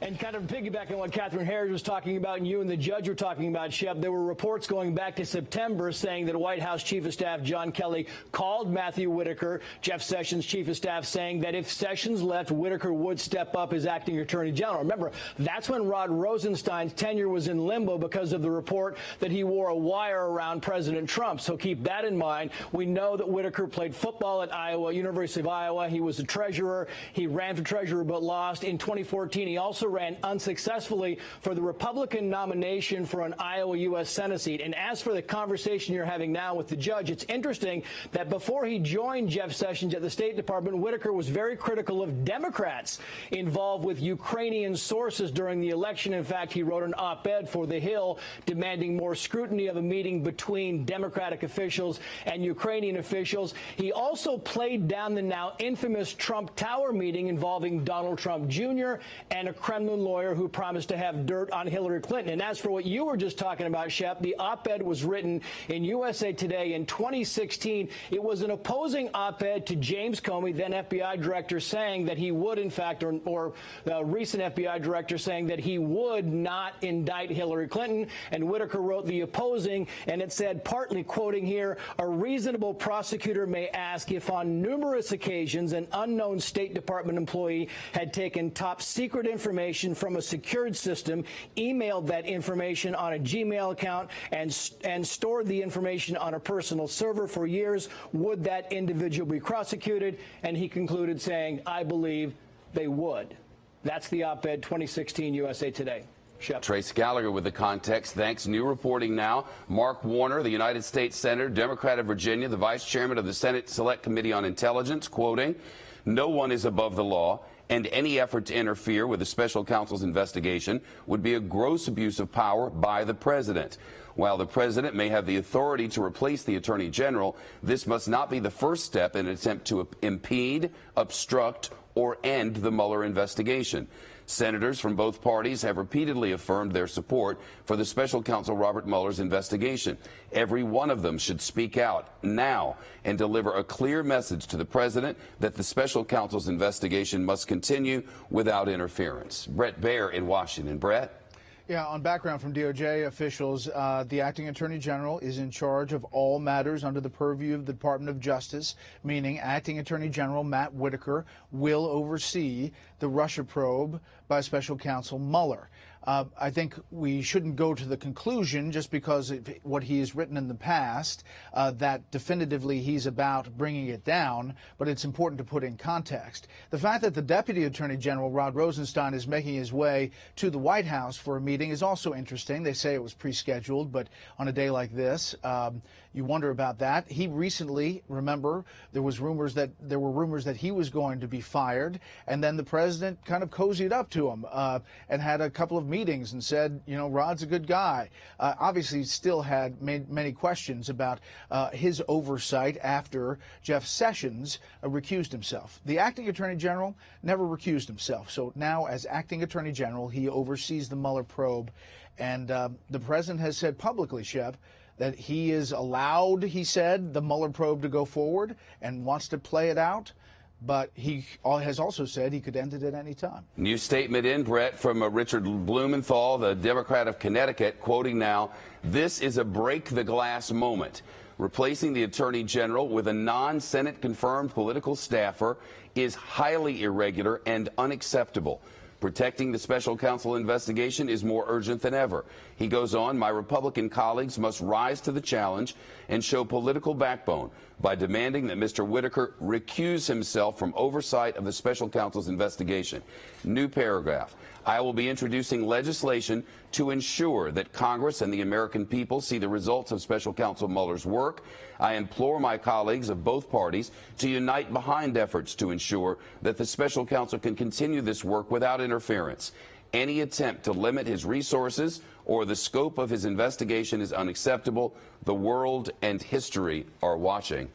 And kind of piggybacking on what Catherine Herridge was talking about and you and the judge were talking about, Shep, there were reports going back to September saying that White House Chief of Staff John Kelly called Matthew Whitaker, Jeff Sessions' Chief of Staff, saying that if Sessions left, Whitaker would step up as acting Attorney General. Remember, that's when Rod Rosenstein's tenure was in limbo because of the report that he wore a wire around President Trump. So keep that in mind. We know that Whitaker played football at Iowa, University of Iowa. He was a treasurer. He ran for treasurer but lost. In 2014, he also ran unsuccessfully for the Republican nomination for an Iowa U.S. Senate seat. And as for the conversation you're having now with the judge, it's interesting that before he joined Jeff Sessions at the State Department, Whitaker was very critical of Democrats involved with Ukrainian sources during the election. In fact, he wrote an op-ed for The Hill demanding more scrutiny of a meeting between Democratic officials and Ukrainian officials. He also played down the now infamous Trump Tower meeting involving Donald Trump Jr. and a Kremlin lawyer who promised to have dirt on Hillary Clinton. And as for what you were just talking about, Shep, the op-ed was written in USA Today in 2016. It was an opposing op-ed to James Comey, then FBI director, saying that he would, in fact, or the recent FBI director saying that he would not indict Hillary Clinton. And Whitaker wrote the opposing, and it said, partly quoting here, "A reasonable prosecutor may ask if on numerous occasions an unknown State Department employee had taken top secret information from a secured system, emailed that information on a Gmail account, and stored the information on a personal server for years. Would that individual be prosecuted?" And he concluded saying, "I believe they would." That's the op-ed, 2016 USA Today. Shep. Trace Gallagher with the context. Thanks. New reporting now. Mark Warner, the United States Senator, Democrat of Virginia, the Vice Chairman of the Senate Select Committee on Intelligence, quoting, "No one is above the law, and any effort to interfere with the special counsel's investigation would be a gross abuse of power by the president. While the president may have the authority to replace the attorney general, this must not be the first step in an attempt to impede, obstruct, or end the Mueller investigation." Senators from both parties have repeatedly affirmed their support for the special counsel Robert Mueller's investigation. Every one of them should speak out now and deliver a clear message to the president that the special counsel's investigation must continue without interference. Brett Baer in Washington. Brett? Yeah, on background from DOJ officials, the acting attorney general is in charge of all matters under the purview of the Department of Justice, meaning acting attorney general Matt Whitaker will oversee the Russia probe by special counsel Mueller. I think we shouldn't go to the conclusion just because of what he has written in the past that definitively he's about bringing it down, but it's important to put in context. The fact that the Deputy Attorney General, Rod Rosenstein, is making his way to the White House for a meeting is also interesting. They say it was pre-scheduled, but on a day like this, you wonder about that. He recently, remember, there were rumors that he was going to be fired, and then the president kind of cozied up to him and had a couple of meetings and said, you know, Rod's a good guy. Obviously, still had many questions about his oversight after Jeff Sessions recused himself. The acting attorney general never recused himself, so now as acting attorney general, he oversees the Mueller probe, and the president has said publicly, Shep, that he is allowed, he said, the Mueller probe to go forward and wants to play it out, but he has also said he could end it at any time. New statement in, Brett, from Richard Blumenthal, the Democrat of Connecticut, quoting now, "This is a break-the-glass moment. Replacing the Attorney General with a non-Senate confirmed political staffer is highly irregular and unacceptable. Protecting the special counsel investigation is more urgent than ever." He goes on, "My Republican colleagues must rise to the challenge and show political backbone by demanding that Mr. Whitaker recuse himself from oversight of the special counsel's investigation." New paragraph. "I will be introducing legislation to ensure that Congress and the American people see the results of special counsel Mueller's work. I implore my colleagues of both parties to unite behind efforts to ensure that the special counsel can continue this work without interference. Any attempt to limit his resources or the scope of his investigation is unacceptable. The world and history are watching."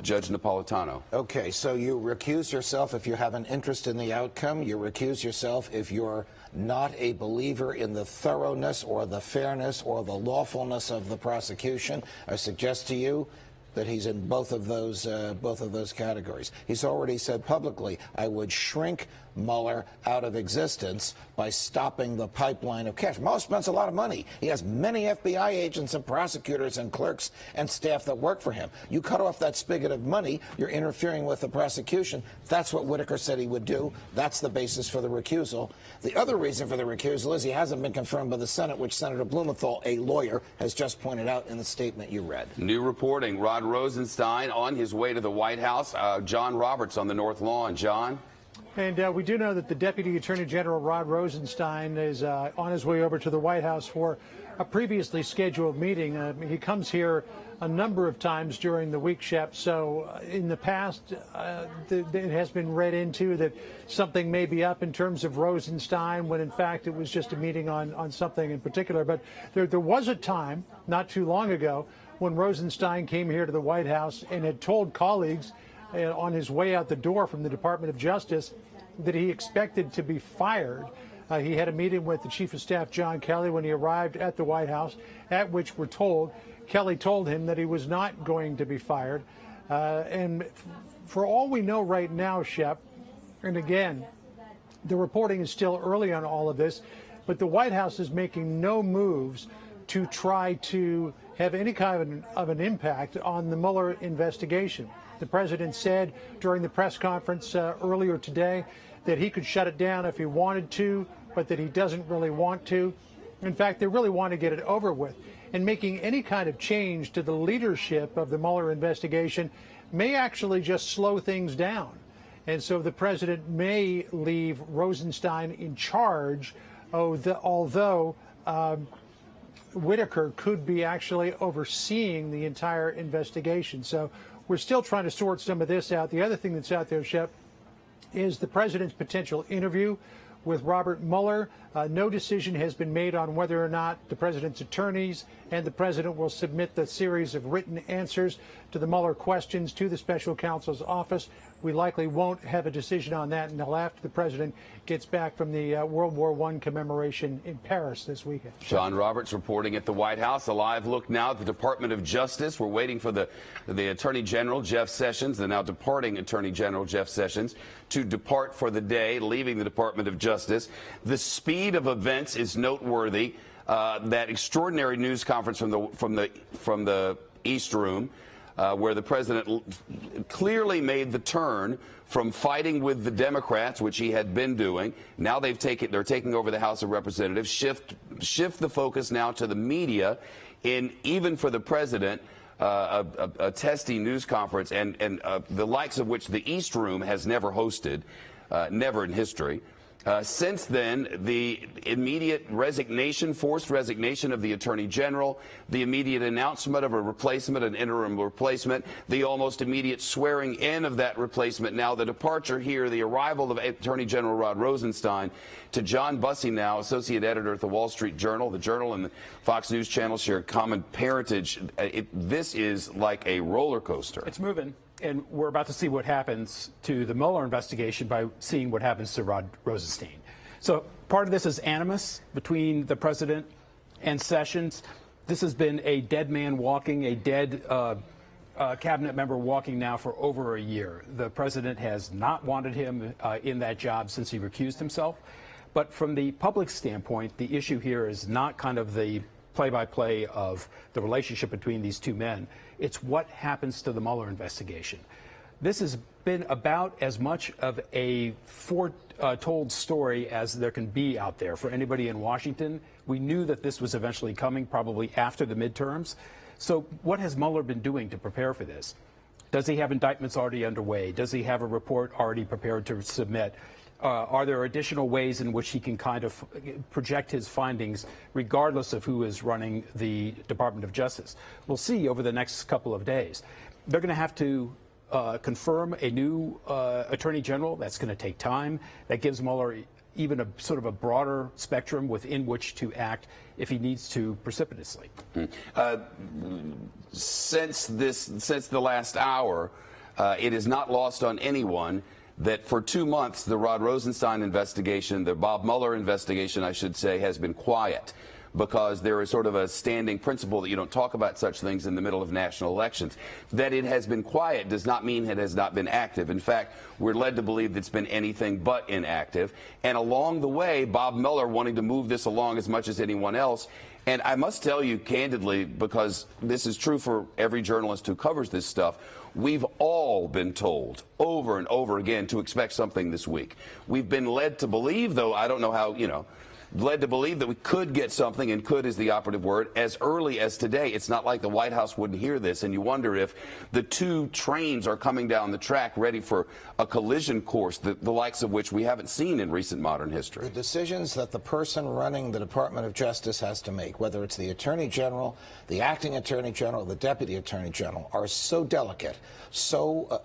Judge Napolitano. Okay, so you recuse yourself if you have an interest in the outcome. You recuse yourself if you're not a believer in the thoroughness or the fairness or the lawfulness of the prosecution. I suggest to you that he's in both of those categories. He's already said publicly, "I would shrink Mueller out of existence by stopping the pipeline of cash." Mueller spends a lot of money. He has many FBI agents and prosecutors and clerks and staff that work for him. You cut off that spigot of money, you're interfering with the prosecution. That's what Whitaker said he would do. That's the basis for the recusal. The other reason for the recusal is he hasn't been confirmed by the Senate, which Senator Blumenthal, a lawyer, has just pointed out in the statement you read. New reporting. Rod Rosenstein on his way to the White House. John Roberts on the North Lawn. John? And we do know that the Deputy Attorney General, Rod Rosenstein, is on his way over to the White House for a previously scheduled meeting. He comes here a number of times during the week, Shep. So in the past, it has been read into that something may be up in terms of Rosenstein, when in fact it was just a meeting on something in particular. But there was a time not too long ago when Rosenstein came here to the White House and had told colleagues on his way out the door from the Department of Justice that he expected to be fired. He had a meeting with the Chief of Staff, John Kelly, when he arrived at the White House, at which we're told Kelly told him that he was not going to be fired. And for all we know right now, Shep, and again, the reporting is still early on all of this, but the White House is making no moves to try to have any kind of an impact on the Mueller investigation. The president said during the press conference earlier today that he could shut it down if he wanted to, but that he doesn't really want to. In fact, they really want to get it over with. And making any kind of change to the leadership of the Mueller investigation may actually just slow things down. And so the president may leave Rosenstein in charge, although Whitaker could be actually overseeing the entire investigation. So we're still trying to sort some of this out. The other thing that's out there, Shep, is the president's potential interview with Robert Mueller. No decision has been made on whether or not the president's attorneys and the president will submit the series of written answers to the Mueller questions to the special counsel's office. We likely won't have a decision on that until after the president gets back from the World War I commemoration in Paris this weekend. John Roberts reporting at the White House. A live look now at the Department of Justice. We're waiting for the Attorney General, Jeff Sessions, the now departing Attorney General, Jeff Sessions, to depart for the day, leaving the Department of Justice. The speed of events is noteworthy. That extraordinary news conference from the East Room, where the president clearly made the turn from fighting with the Democrats, which he had been doing. Now they're taking over the House of Representatives, shift the focus now to the media, in even for the president, a testy news conference, and the likes of which the East Room has never hosted, never in history. Since then, the immediate resignation, forced resignation of the Attorney General, the immediate announcement of a replacement, an interim replacement, the almost immediate swearing in of that replacement, now the departure here, the arrival of Attorney General Rod Rosenstein, to John Bussey now, associate editor at the Wall Street Journal. The Journal and the Fox News Channel share common parentage. This is like a roller coaster. It's moving. And we're about to see what happens to the Mueller investigation by seeing what happens to Rod Rosenstein. So part of this is animus between the president and Sessions. This has been a dead man walking, a dead cabinet member walking now for over a year. The president has not wanted him in that job since he recused himself. But from the public standpoint, the issue here is not kind of the play-by-play of the relationship between these two men. It's what happens to the Mueller investigation. This has been about as much of a foretold story as there can be out there for anybody in Washington. We knew that this was eventually coming, probably after the midterms. So what has Mueller been doing to prepare for this? Does he have indictments already underway? Does he have a report already prepared to submit? Are there additional ways in which he can kind of project his findings regardless of who is running the Department of Justice? We'll see over the next couple of days. They're going to have to confirm a new Attorney General. That's going to take time. That gives Mueller even a sort of a broader spectrum within which to act if he needs to precipitously. Since the last hour, it is not lost on anyone that for 2 months, the Rod Rosenstein investigation, the Bob Mueller investigation, I should say, has been quiet because there is sort of a standing principle that you don't talk about such things in the middle of national elections. That it has been quiet does not mean it has not been active. In fact, we're led to believe that it's been anything but inactive. And along the way, Bob Mueller wanting to move this along as much as anyone else. And I must tell you candidly, because this is true for every journalist who covers this stuff, we've all been told over and over again to expect something this week. We've been led to believe, though, I don't know how, led to believe that we could get something, and could is the operative word, as early as today. It's not like the White House wouldn't hear this, and you wonder if the two trains are coming down the track ready for a collision course, the likes of which we haven't seen in recent modern history. The decisions that the person running the Department of Justice has to make, whether it's the Attorney General, the Acting Attorney General, the Deputy Attorney General, are so delicate, so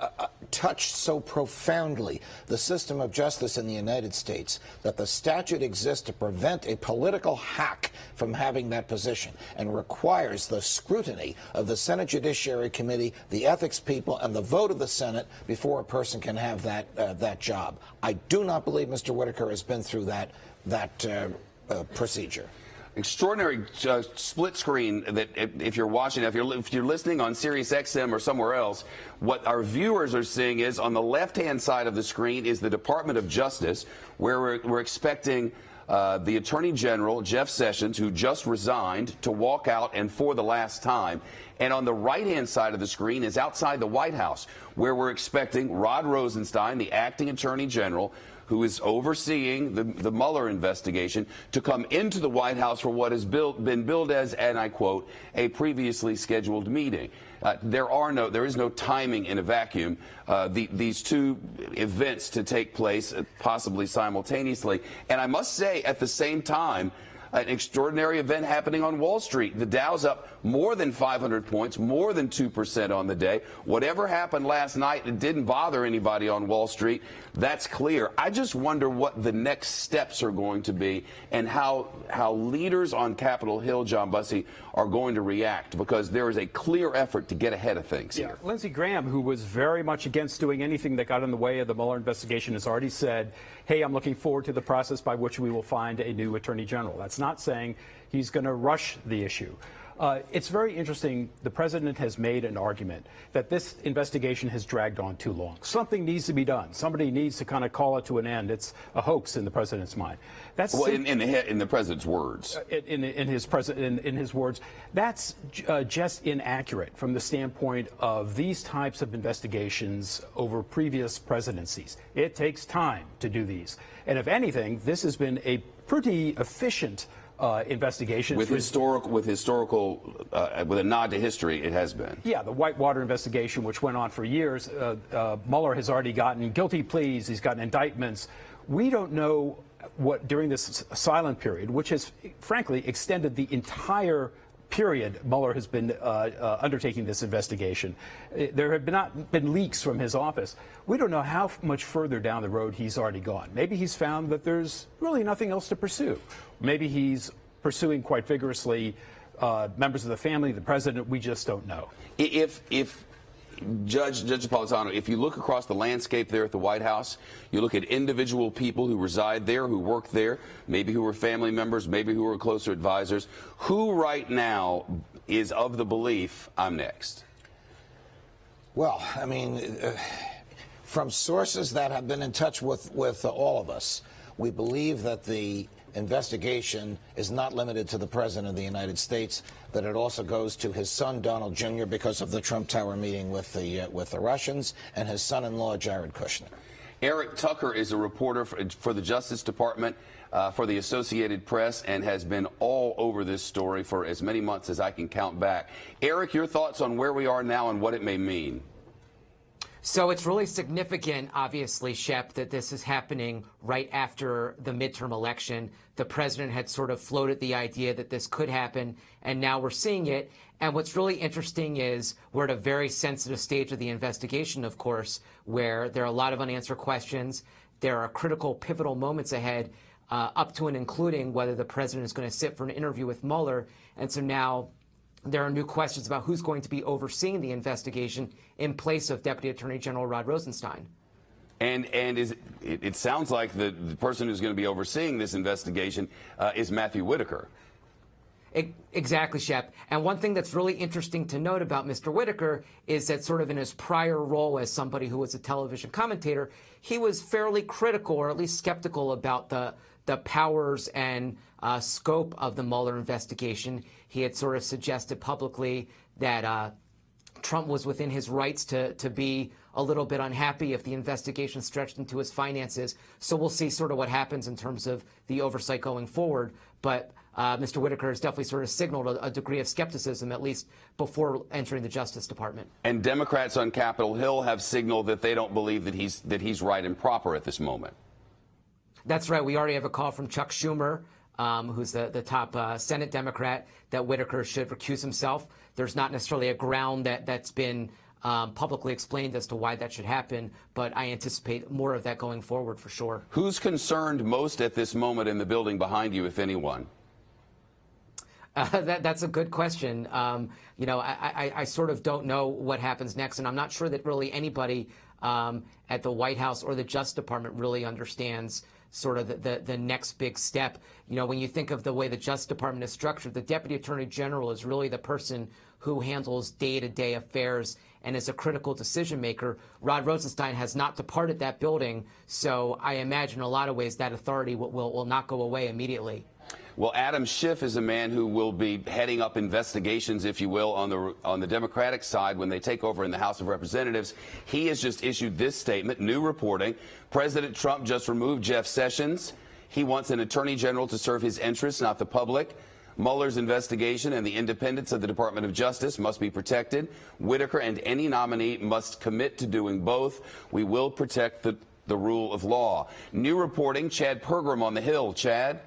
touch so profoundly the system of justice in the United States that the statute exists to prevent a political hack from having that position, and requires the scrutiny of the Senate Judiciary Committee, the ethics people, and the vote of the Senate before a person can have that job. I do not believe Mr. Whitaker has been through that procedure. Extraordinary split screen that if you're watching, if you're listening on Sirius XM or somewhere else, what our viewers are seeing is on the left-hand side of the screen is the Department of Justice, where we're expecting the Attorney General, Jeff Sessions, who just resigned, to walk out and for the last time. And on the right-hand side of the screen is outside the White House, where we're expecting Rod Rosenstein, the Acting Attorney General, who is overseeing the Mueller investigation, to come into the White House for what has been billed as, and I quote, a previously scheduled meeting. There is no timing in a vacuum. These two events to take place possibly simultaneously. And I must say, at the same time, an extraordinary event happening on Wall Street. The Dow's up more than 500 points, more than 2% on the day. Whatever happened last night, it didn't bother anybody on Wall Street. That's clear. I just wonder what the next steps are going to be, and how leaders on Capitol Hill, John Bussey, are going to react, because there is a clear effort to get ahead of things here. Lindsey Graham, who was very much against doing anything that got in the way of the Mueller investigation, has already said, hey, I'm looking forward to the process by which we will find a new Attorney General. That's not saying he's going to rush the issue. It's very interesting. The president has made an argument that this investigation has dragged on too long. Something needs to be done. Somebody needs to kind of call it to an end. It's a hoax in the president's mind. That's in the president's words. In his words, that's just inaccurate from the standpoint of these types of investigations over previous presidencies. It takes time to do these, and if anything, this has been a pretty efficient investigation. With a nod to history, it has been. Yeah, the Whitewater investigation, which went on for years, Mueller has already gotten guilty pleas. He's gotten indictments. We don't know what during this silent period, which has frankly extended the entire period Mueller has been undertaking this investigation. There have not been leaks from his office. We don't know how much further down the road he's already gone. Maybe he's found that there's really nothing else to pursue. Maybe he's pursuing quite vigorously members of the family, the president. We just don't know. If Judge Napolitano, if you look across the landscape there at the White House, you look at individual people who reside there, who work there, maybe who are family members, maybe who are closer advisors, who right now is of the belief, I'm next? Well, I mean, from sources that have been in touch with all of us, we believe that the investigation is not limited to the President of the United States, that it also goes to his son, Donald Jr., because of the Trump Tower meeting with the Russians, and his son-in-law, Jared Kushner. Eric Tucker is a reporter for the Justice Department for the Associated Press and has been all over this story for as many months as I can count back. Eric, your thoughts on where we are now and what it may mean? So it's really significant, obviously, Shep, that this is happening right after the midterm election. The president had sort of floated the idea that this could happen, and now we're seeing it. And what's really interesting is we're at a very sensitive stage of the investigation, of course, where there are a lot of unanswered questions. There are critical, pivotal moments ahead, up to and including whether the president is going to sit for an interview with Mueller. And so now there are new questions about who's going to be overseeing the investigation in place of Deputy Attorney General Rod Rosenstein. And it sounds like the person who's going to be overseeing this investigation is Matthew Whitaker. Exactly, Shep. And one thing that's really interesting to note about Mr. Whitaker is that sort of in his prior role as somebody who was a television commentator, he was fairly critical, or at least skeptical, about the powers and scope of the Mueller investigation. He had sort of suggested publicly that Trump was within his rights to be a little bit unhappy if the investigation stretched into his finances. So we'll see sort of what happens in terms of the oversight going forward. But Mr. Whitaker has definitely sort of signaled a degree of skepticism, at least before entering the Justice Department. And Democrats on Capitol Hill have signaled that they don't believe that he's right and proper at this moment. That's right. We already have a call from Chuck Schumer, who's the top Senate Democrat, that Whitaker should recuse himself. There's not necessarily a ground that's been publicly explained as to why that should happen, but I anticipate more of that going forward for sure. Who's concerned most at this moment in the building behind you, if anyone? That's a good question. You know, I sort of don't know what happens next, and I'm not sure that really anybody at the White House or the Justice Department really understands sort of the next big step. You know, when you think of the way the Justice Department is structured, the Deputy Attorney General is really the person who handles day-to-day affairs and is a critical decision maker. Rod Rosenstein has not departed that building, so I imagine in a lot of ways that authority will not go away immediately. Well, Adam Schiff is a man who will be heading up investigations, if you will, on the Democratic side when they take over in the House of Representatives. He has just issued this statement, new reporting. President Trump just removed Jeff Sessions. He wants an attorney general to serve his interests, not the public. Mueller's investigation and the independence of the Department of Justice must be protected. Whitaker and any nominee must commit to doing both. We will protect the rule of law. New reporting, Chad Pergram on the Hill. Chad?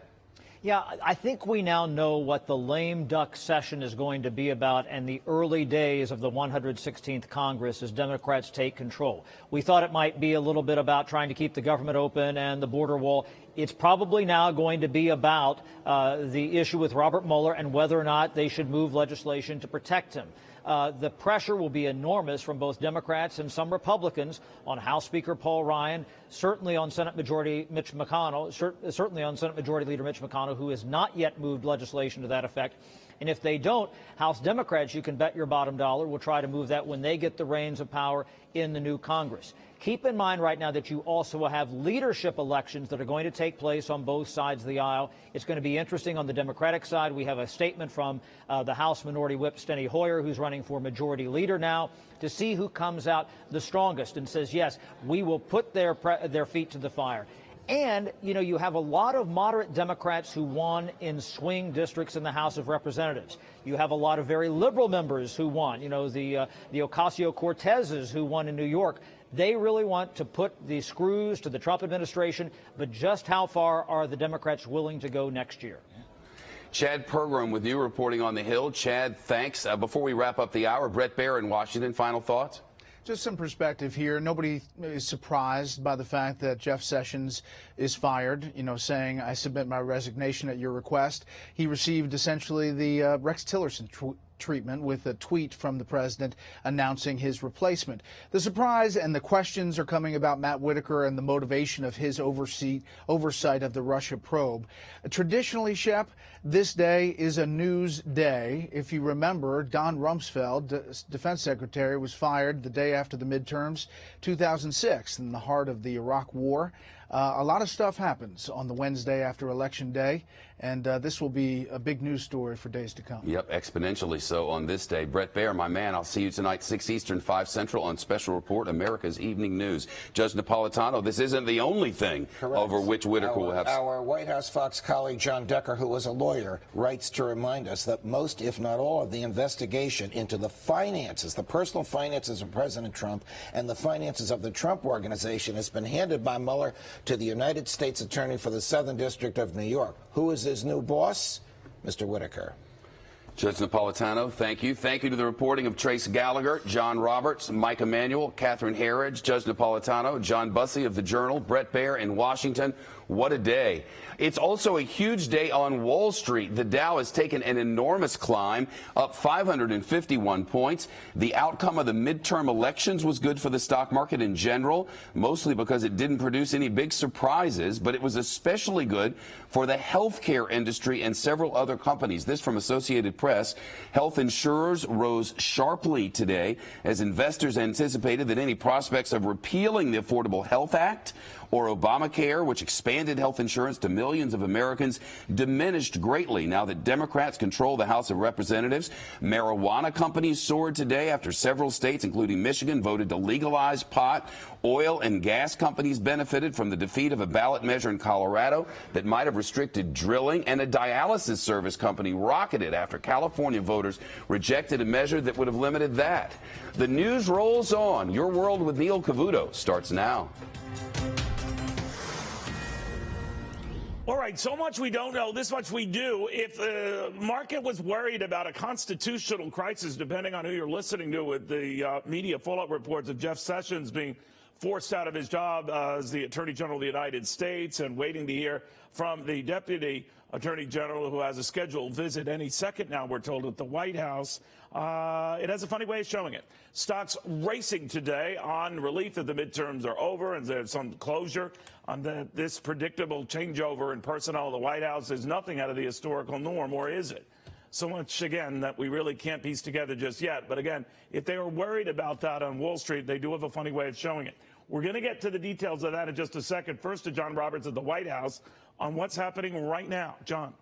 Yeah, I think we now know what the lame duck session is going to be about in the early days of the 116th Congress as Democrats take control. We thought it might be a little bit about trying to keep the government open and the border wall. It's probably now going to be about the issue with Robert Mueller and whether or not they should move legislation to protect him. The pressure will be enormous from both Democrats and some Republicans on House Speaker Paul Ryan, certainly on Senate Majority Mitch McConnell, certainly on Senate Majority Leader Mitch McConnell, who has not yet moved legislation to that effect. And if they don't, House Democrats, you can bet your bottom dollar, will try to move that when they get the reins of power in the new Congress. Keep in mind right now that you also will have leadership elections that are going to take place on both sides of the aisle. It's going to be interesting on the Democratic side. We have a statement from the House Minority Whip Steny Hoyer, who's running for Majority Leader now, to see who comes out the strongest and says, yes, we will put their feet to the fire. And, you know, you have a lot of moderate Democrats who won in swing districts in the House of Representatives. You have a lot of very liberal members who won, you know, the Ocasio-Cortezes who won in New York. They really want to put the screws to the Trump administration, but just how far are the Democrats willing to go next year? Chad Pergram with you reporting on the Hill. Chad, thanks. Before we wrap up the hour, Brett Baer in Washington, final thoughts? Just some perspective here. Nobody is surprised by the fact that Jeff Sessions is fired, saying, I submit my resignation at your request. He received essentially the Rex Tillerson treatment with a tweet from the president announcing his replacement. The surprise and the questions are coming about Matt Whitaker and the motivation of his oversight of the Russia probe. Traditionally, Shep, this day is a news day. If you remember, Don Rumsfeld, defense secretary, was fired the day after the midterms, 2006, in the heart of the Iraq War. A lot of stuff happens on the Wednesday after Election Day, and this will be a big news story for days to come. Yep, exponentially so on this day. Brett Baer, my man, I'll see you tonight, 6 Eastern, 5 Central on Special Report, America's Evening News. Judge Napolitano, this isn't the only thing over which Whitaker will have... Our White House Fox colleague, John Decker, who was a lawyer, writes to remind us that most, if not all, of the investigation into the finances, the personal finances of President Trump and the finances of the Trump Organization has been handed by Mueller to the United States Attorney for the Southern District of New York. Who is his new boss? Mr. Whitaker. Judge Napolitano, thank you. Thank you to the reporting of Trace Gallagher, John Roberts, Mike Emanuel, Catherine Herridge, Judge Napolitano, John Bussey of the Journal, Brett Baer in Washington. What a day. It's also a huge day on Wall Street. The Dow has taken an enormous climb, up 551 points. The outcome of the midterm elections was good for the stock market in general, mostly because it didn't produce any big surprises, but it was especially good for the healthcare industry and several other companies. This from Associated Press. Health insurers rose sharply today as investors anticipated that any prospects of repealing the Affordable Health Act or Obamacare, which expanded health insurance to millions of Americans, diminished greatly now that Democrats control the House of Representatives. Marijuana companies soared today after several states, including Michigan, voted to legalize pot. Oil and gas companies benefited from the defeat of a ballot measure in Colorado that might have restricted drilling, and a dialysis service company rocketed after California voters rejected a measure that would have limited that. The news rolls on. Your World with Neil Cavuto starts now. All right, so much we don't know, this much we do. If the market was worried about a constitutional crisis, depending on who you're listening to, with the media fallout reports of Jeff Sessions being forced out of his job as the Attorney General of the United States and waiting to hear from the Deputy Attorney General, who has a scheduled visit any second now, we're told, at the White House, it has a funny way of showing it. Stocks racing today on relief that the midterms are over and there's some closure on this predictable changeover in personnel at the White House. Is nothing out of the historical norm, or is it? So much, again, that we really can't piece together just yet. But again, if they were worried about that on Wall Street, they do have a funny way of showing it. We're going to get to the details of that in just a second. First to John Roberts at the White House on what's happening right now. John.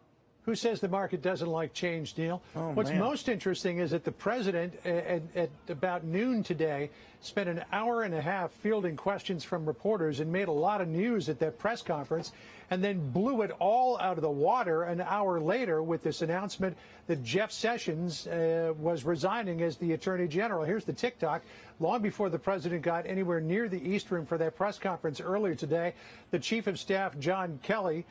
Who says the market doesn't like change, Neil? What's most interesting is that the president, at about noon today, spent an hour and a half fielding questions from reporters and made a lot of news at that press conference, and then blew it all out of the water an hour later with this announcement that Jeff Sessions was resigning as the Attorney General. Here's the TikTok. Long before the president got anywhere near the East Room for that press conference earlier today, the Chief of Staff, John Kelly,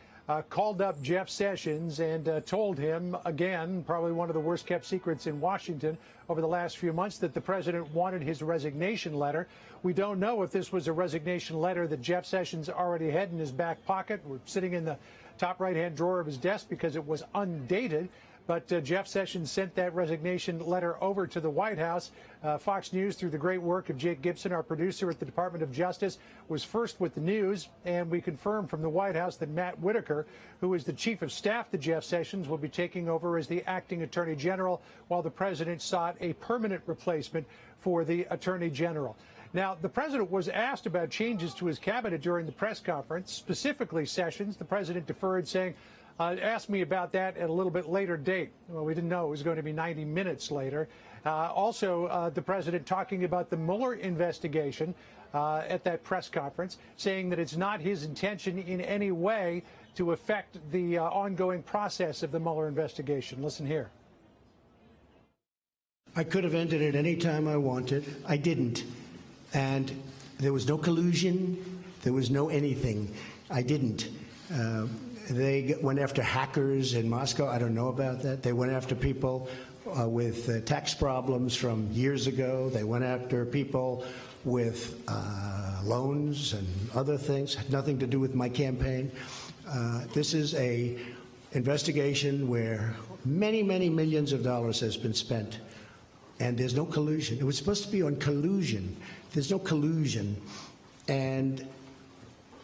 called up Jeff Sessions and told him, again, probably one of the worst kept secrets in Washington over the last few months, that the president wanted his resignation letter. We don't know if this was a resignation letter that Jeff Sessions already had in his back pocket. We're sitting in the top right-hand drawer of his desk because it was undated. But Jeff Sessions sent that resignation letter over to the White House. Fox News, through the great work of Jake Gibson, our producer at the Department of Justice, was first with the news. And we confirmed from the White House that Matt Whitaker, who is the chief of staff to Jeff Sessions, will be taking over as the acting Attorney General, while the president sought a permanent replacement for the Attorney General. Now, the president was asked about changes to his cabinet during the press conference, specifically Sessions. The president deferred, saying, asked me about that at a little bit later date. Well, we didn't know it was going to be 90 minutes later. Also, the president talking about the Muller investigation at that press conference, saying that it's not his intention in any way to affect the ongoing process of the Mueller investigation. Listen here. I could have ended it any time I wanted. I didn't. And There was no collusion. There was no anything. I didn't. They went after hackers in Moscow. I don't know about that. They went after people with tax problems from years ago. They went after people with loans and other things. Had nothing to do with my campaign. This is a investigation where many, many millions of dollars has been spent, and there's no collusion. It was supposed to be on collusion. There's no collusion, and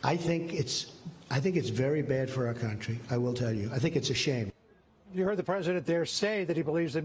I think it's very bad for our country. I will tell you. I think it's a shame. You heard the president there say that he believes that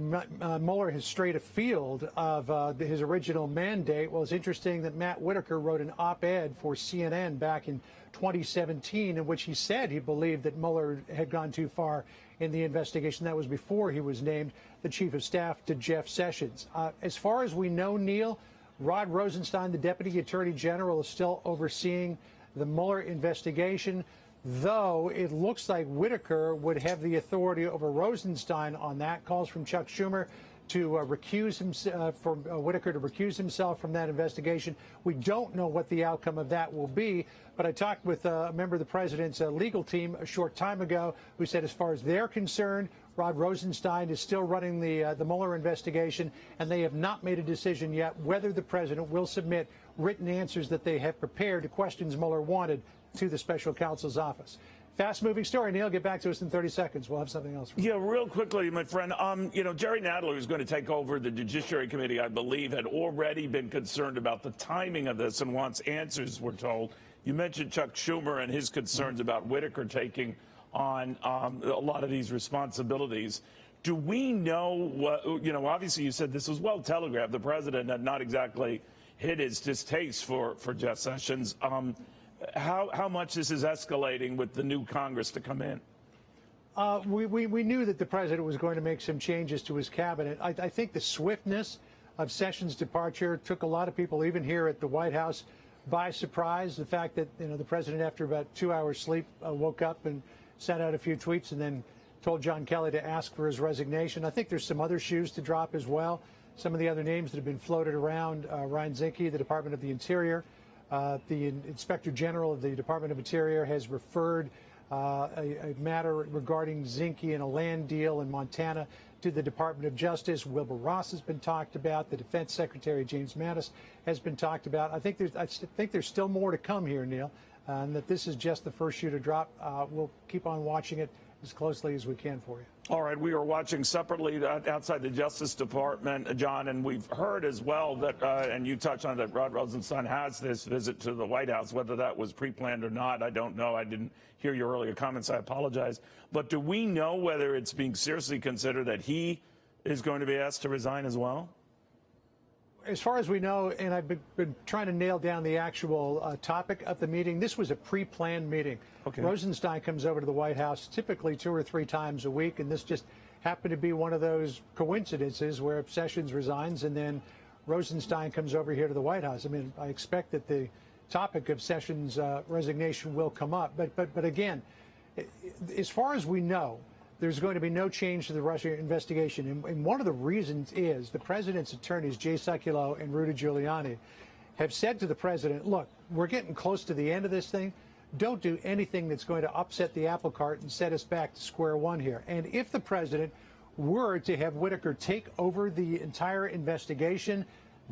Mueller has strayed afield of his original mandate. Well, it's interesting that Matt Whitaker wrote an op-ed for CNN back in 2017 in which he said he believed that Mueller had gone too far in the investigation. That was before he was named the chief of staff to Jeff Sessions. As far as we know, Neil, Rod Rosenstein, the deputy attorney general, is still overseeing the Mueller investigation, though it looks like Whitaker would have the authority over Rosenstein on that. Calls from Chuck Schumer to recuse himself, for Whitaker to recuse himself from that investigation. We don't know what the outcome of that will be, but I talked with a member of the president's legal team a short time ago who said as far as they're concerned, Rod Rosenstein is still running the Mueller investigation, and they have not made a decision yet whether the president will submit written answers that they have prepared to questions Mueller wanted to the special counsel's office. Fast-moving story, Neil. Get back to us in 30 seconds. We'll have something else for you. Yeah, real quickly, my friend. Jerry Nadler, who's going to take over the Judiciary Committee, I believe, had already been concerned about the timing of this and wants answers, we're told. You mentioned Chuck Schumer and his concerns about Whitaker taking on a lot of these responsibilities. Do we know what, obviously you said this was well telegraphed. The president had not exactly hid his distaste for Jeff Sessions. How much this is escalating with the new Congress to come in? We knew that the president was going to make some changes to his cabinet. I think the swiftness of Sessions' departure took a lot of people, even here at the White House, by surprise. The fact that the president, after about 2 hours sleep, woke up and sent out a few tweets and then told John Kelly to ask for his resignation. I think there's some other shoes to drop as well. Some of the other names that have been floated around, Ryan Zinke, the Department of the Interior. The Inspector General of the Department of Interior has referred a matter regarding Zinke and a land deal in Montana to the Department of Justice. Wilbur Ross has been talked about. The Defense Secretary, James Mattis, has been talked about. I think there's still more to come here, Neil, and that this is just the first shoe to drop. We'll keep on watching it as closely as we can for you. All right, we are watching separately outside the Justice Department, John, and we've heard as well that, and you touched on that, Rod Rosenstein has this visit to the White House. Whether that was pre-planned or not, I don't know. I didn't hear your earlier comments. I apologize. But do we know whether it's being seriously considered that he is going to be asked to resign as well? As far as we know, and I've been trying to nail down the actual topic of the meeting, this was a pre-planned meeting. Okay. Rosenstein comes over to the White House typically 2 or 3 times a week, and this just happened to be one of those coincidences where Sessions resigns and then Rosenstein comes over here to the White House. I mean, I expect that the topic of Sessions' resignation will come up. But again, as far as we know, there's going to be no change to the Russia investigation. And one of the reasons is the president's attorneys, Jay Sekulow and Rudy Giuliani, have said to the president, look, we're getting close to the end of this thing. Don't do anything that's going to upset the apple cart and set us back to square one here. And if the president were to have Whitaker take over the entire investigation,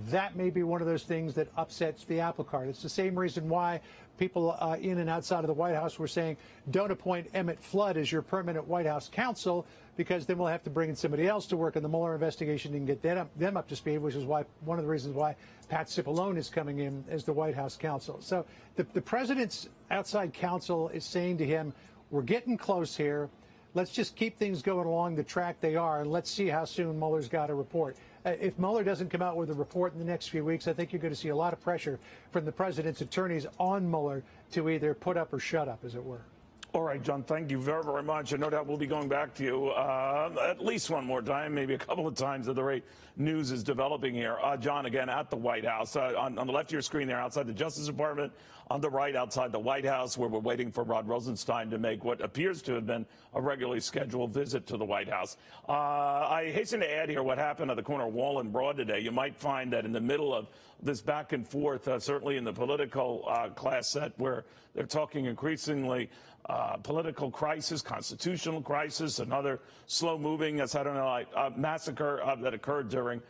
that may be one of those things that upsets the apple cart. It's the same reason why people in and outside of the White House were saying, don't appoint Emmett Flood as your permanent White House counsel, because then we'll have to bring in somebody else to work on the Mueller investigation and get them up to speed, which is why one of the reasons why Pat Cipollone is coming in as the White House counsel. So the president's outside counsel is saying to him, we're getting close here. Let's just keep things going along the track they are, and let's see how soon Mueller's got a report. If Mueller doesn't come out with a report in the next few weeks, I think you're going to see a lot of pressure from the president's attorneys on Mueller to either put up or shut up, as it were. All right, John, thank you very, very much. And no doubt we'll be going back to you at least one more time, maybe a couple of times at the rate news is developing here. John, again, at the White House, on the left of your screen there, outside the Justice Department, on the right, outside the White House, where we're waiting for Rod Rosenstein to make what appears to have been a regularly scheduled visit to the White House. I hasten to add here what happened at the corner Wall and Broad today. You might find that in the middle of this back and forth, certainly in the political class set, where they're talking increasingly political crisis, constitutional crisis, another slow-moving, massacre that occurred during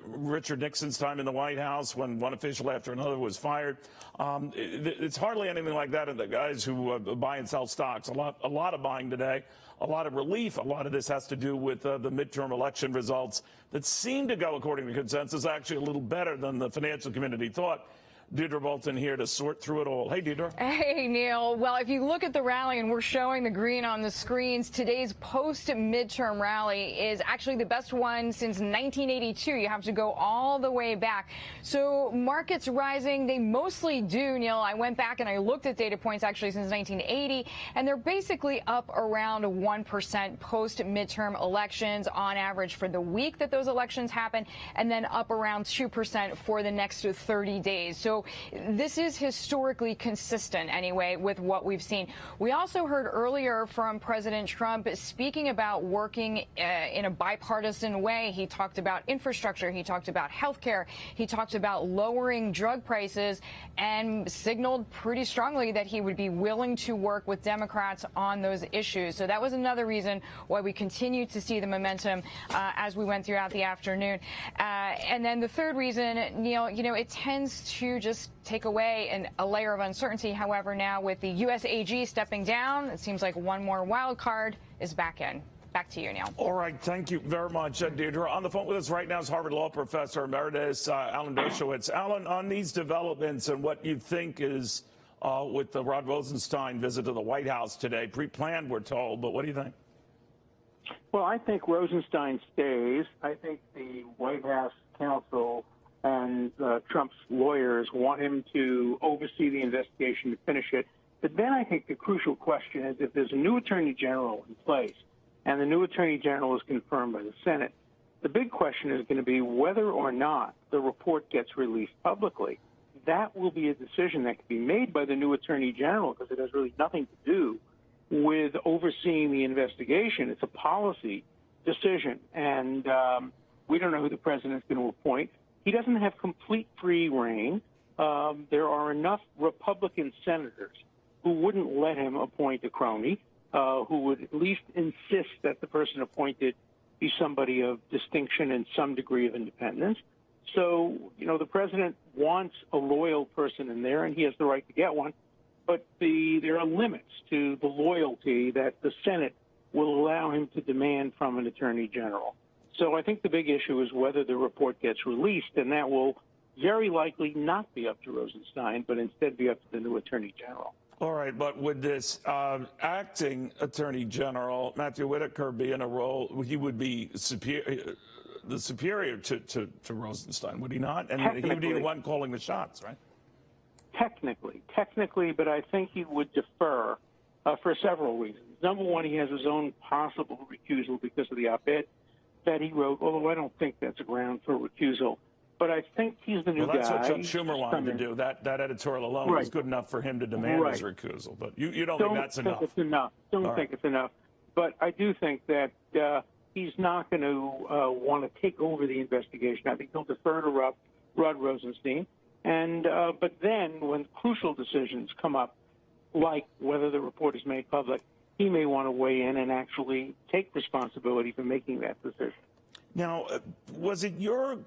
Richard Nixon's time in the White House when one official after another was fired. It's hardly anything like that in the guys who buy and sell stocks. A lot of buying today, a lot of relief. A lot of this has to do with the midterm election results that seem to go, according to consensus, actually a little better than the financial community thought. Deirdre Bolton here to sort through it all. Hey, Deirdre. Hey, Neil. Well, if you look at the rally, and we're showing the green on the screens, today's post-midterm rally is actually the best one since 1982. You have to go all the way back. So markets rising, they mostly do, Neil. I went back and I looked at data points actually since 1980, and they're basically up around 1% post-midterm elections on average for the week that those elections happen, and then up around 2% for the next 30 days. So this is historically consistent, anyway, with what we've seen. We also heard earlier from President Trump speaking about working in a bipartisan way. He talked about infrastructure. He talked about health care. He talked about lowering drug prices and signaled pretty strongly that he would be willing to work with Democrats on those issues. So that was another reason why we continued to see the momentum as we went throughout the afternoon. And then the third reason, Neil, it tends to just take away a layer of uncertainty. However, now with the U.S. AG stepping down, it seems like one more wild card is back in. Back to you, Neil. All right. Thank you very much, Deirdre. On the phone with us right now is Harvard Law Professor Emeritus Alan Dershowitz. Alan, on these developments and what you think is with the Rod Rosenstein visit to the White House today, pre-planned, we're told, but what do you think? Well, I think Rosenstein stays. I think the White House counsel and Trump's lawyers want him to oversee the investigation, to finish it. But then I think the crucial question is if there's a new attorney general in place and the new attorney general is confirmed by the Senate, the big question is going to be whether or not the report gets released publicly. That will be a decision that can be made by the new attorney general because it has really nothing to do with overseeing the investigation. It's a policy decision, and we don't know who the president is going to appoint. He doesn't have complete free reign. There are enough Republican senators who wouldn't let him appoint a crony, who would at least insist that the person appointed be somebody of distinction and some degree of independence. So, the president wants a loyal person in there, and he has the right to get one. But there are limits to the loyalty that the Senate will allow him to demand from an attorney general. So I think the big issue is whether the report gets released, and that will very likely not be up to Rosenstein, but instead be up to the new attorney general. All right, but would this acting attorney general, Matthew Whitaker, be in a role, he would be the superior to Rosenstein, would he not? And he would be the one calling the shots, right? Technically, but I think he would defer for several reasons. Number one, he has his own possible recusal because of the op-ed that he wrote, although I don't think that's a ground for recusal. But I think he's the new guy. That's what Chuck Schumer wanted to do. That editorial alone was good enough for him to demand his recusal. But you don't think that's enough? Don't think it's enough. But I do think that he's not going to want to take over the investigation. I think he'll defer to Rod Rosenstein. And but then when crucial decisions come up, like whether the report is made public, he may want to weigh in and actually take responsibility for making that decision. Now, was it your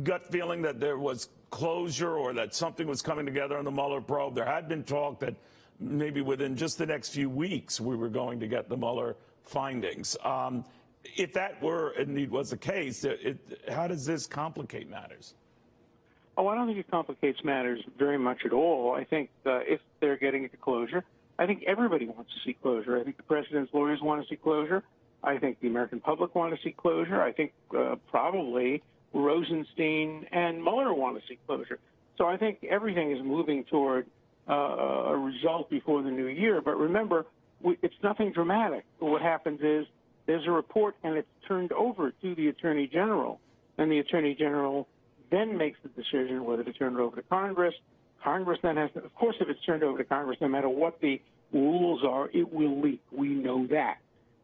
gut feeling that there was closure or that something was coming together on the Mueller probe? There had been talk that maybe within just the next few weeks we were going to get the Mueller findings. If that were indeed was the case, how does this complicate matters? Oh, I don't think it complicates matters very much at all. I think if they're getting into closure, I think everybody wants to see closure. I think the president's lawyers want to see closure. I think the American public want to see closure. I think probably Rosenstein and Mueller want to see closure. So I think everything is moving toward a result before the new year. But remember, it's nothing dramatic. What happens is there's a report and it's turned over to the Attorney General, and the Attorney General then makes the decision whether to turn it over to Congress. Congress then has to, of course, if it's turned over to Congress, no matter what the rules are, it will leak. We know that.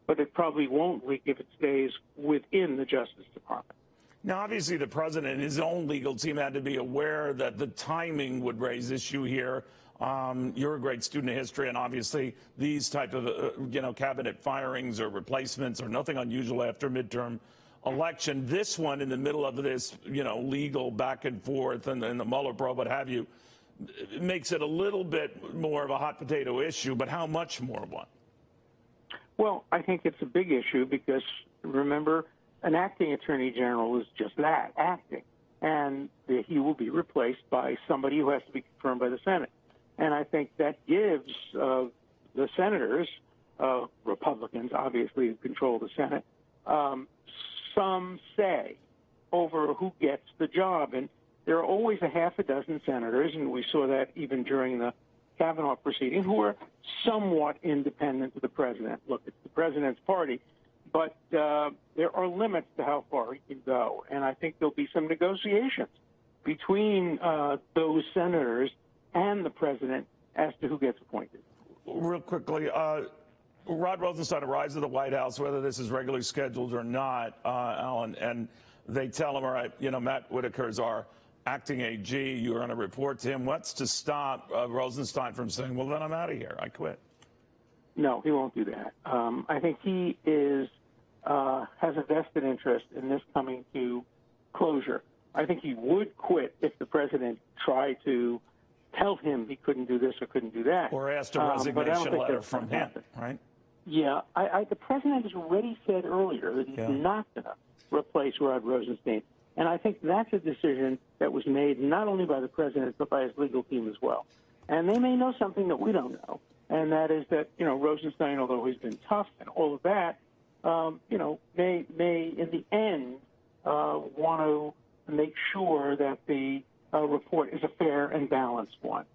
But it probably won't leak if it stays within the Justice Department. Now, obviously, the president and his own legal team had to be aware that the timing would raise issue here. You're a great student of history, and obviously these type of, cabinet firings or replacements are nothing unusual after midterm election. This one, in the middle of this, legal back and forth and the Mueller probe, what have you, makes it a little bit more of a hot potato issue, but how much more one? Well, I think it's a big issue because, remember, an acting Attorney General is just that, acting. And he will be replaced by somebody who has to be confirmed by the Senate. And I think that gives the senators, Republicans obviously, who control the Senate, some say over who gets the job. And there are always a half a dozen senators, and we saw that even during the Kavanaugh proceeding, who are somewhat independent of the president. Look, it's the president's party, but there are limits to how far he can go. And I think there'll be some negotiations between those senators and the president as to who gets appointed. Real quickly, Rod Rosenstein arrives at the White House, whether this is regularly scheduled or not, Alan, and they tell him, all right, Matt Whitaker's our acting AG, you're going to report to him. What's to stop Rosenstein from saying, well, then I'm out of here, I quit? No, he won't do that. I think he has a vested interest in this coming to closure. I think he would quit if the president tried to tell him he couldn't do this or couldn't do that. Or asked a resignation letter from him, right? Yeah, the president has already said earlier that he's not going to replace Rod Rosenstein. And I think that's a decision that was made not only by the president, but by his legal team as well. And they may know something that we don't know, and that is that, Rosenstein, although he's been tough and all of that, may in the end want to make sure that the report is a fair and balanced one.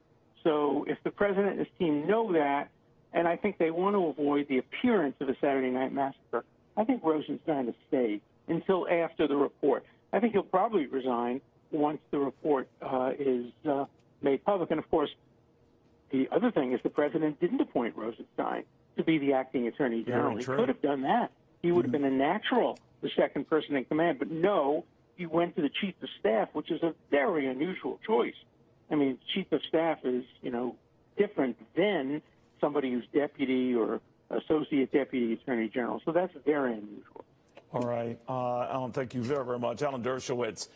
So if the president and his team know that, and I think they want to avoid the appearance of a Saturday Night Massacre, I think Rosenstein has stayed until after the report. I think he'll probably resign once the report is made public. And, of course, the other thing is the president didn't appoint Rosenstein to be the acting Attorney General. He could have done that. He would have been a natural, the second person in command. But, no, he went to the chief of staff, which is a very unusual choice. I mean, chief of staff is, different than somebody who's deputy or associate deputy Attorney General. So that's very unusual. All right. Alan, thank you very, very much. Alan Dershowitz.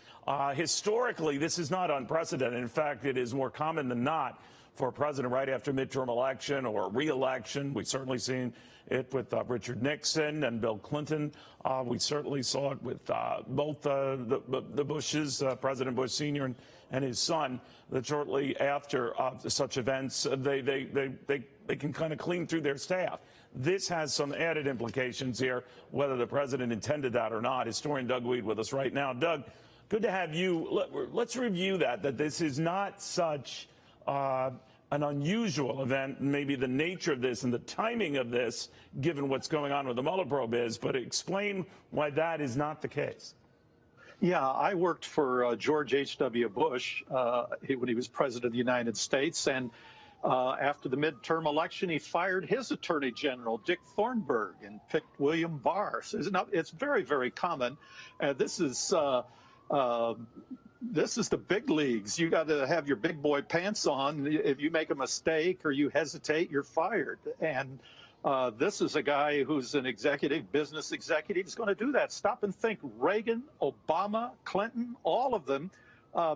Historically, this is not unprecedented. In fact, it is more common than not for a president right after midterm election or re-election. We've certainly seen it with Richard Nixon and Bill Clinton. We certainly saw it with both the Bushes, President Bush Sr. and his son, that shortly after such events, they can kind of clean through their staff. This has some added implications here, whether the president intended that or not. Historian Doug Weed with us right now. Doug, good to have you. Let's review that this is not such an unusual event, maybe the nature of this and the timing of this, given what's going on with the Mueller probe is, but explain why that is not the case. Yeah, I worked for George H.W. Bush when he was president of the United States, and after the midterm election, he fired his attorney general, Dick Thornburg, and picked William Barr. So it's very, very common. This is the big leagues. You got to have your big boy pants on. If you make a mistake or you hesitate, you're fired. And this is a guy who's an executive, business executive. He's going to do that. Stop and think. Reagan, Obama, Clinton, all of them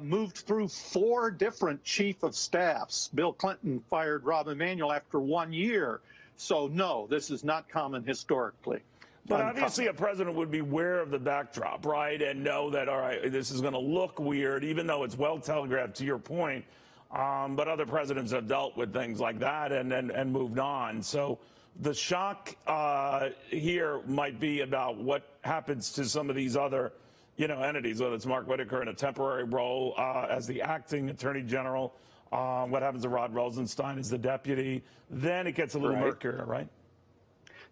moved through 4 different chief of staffs. Bill Clinton fired Rahm Emanuel after 1 year. So, no, this is not common historically. But obviously a president would be aware of the backdrop, right, and know that, all right, this is going to look weird, even though it's well telegraphed, to your point. But other presidents have dealt with things like that and moved on. So the shock here might be about what happens to some of these other entities, whether it's Mark Whitaker in a temporary role as the acting attorney general, What happens to Rod Rosenstein as the deputy? Then it gets a little murkier, right?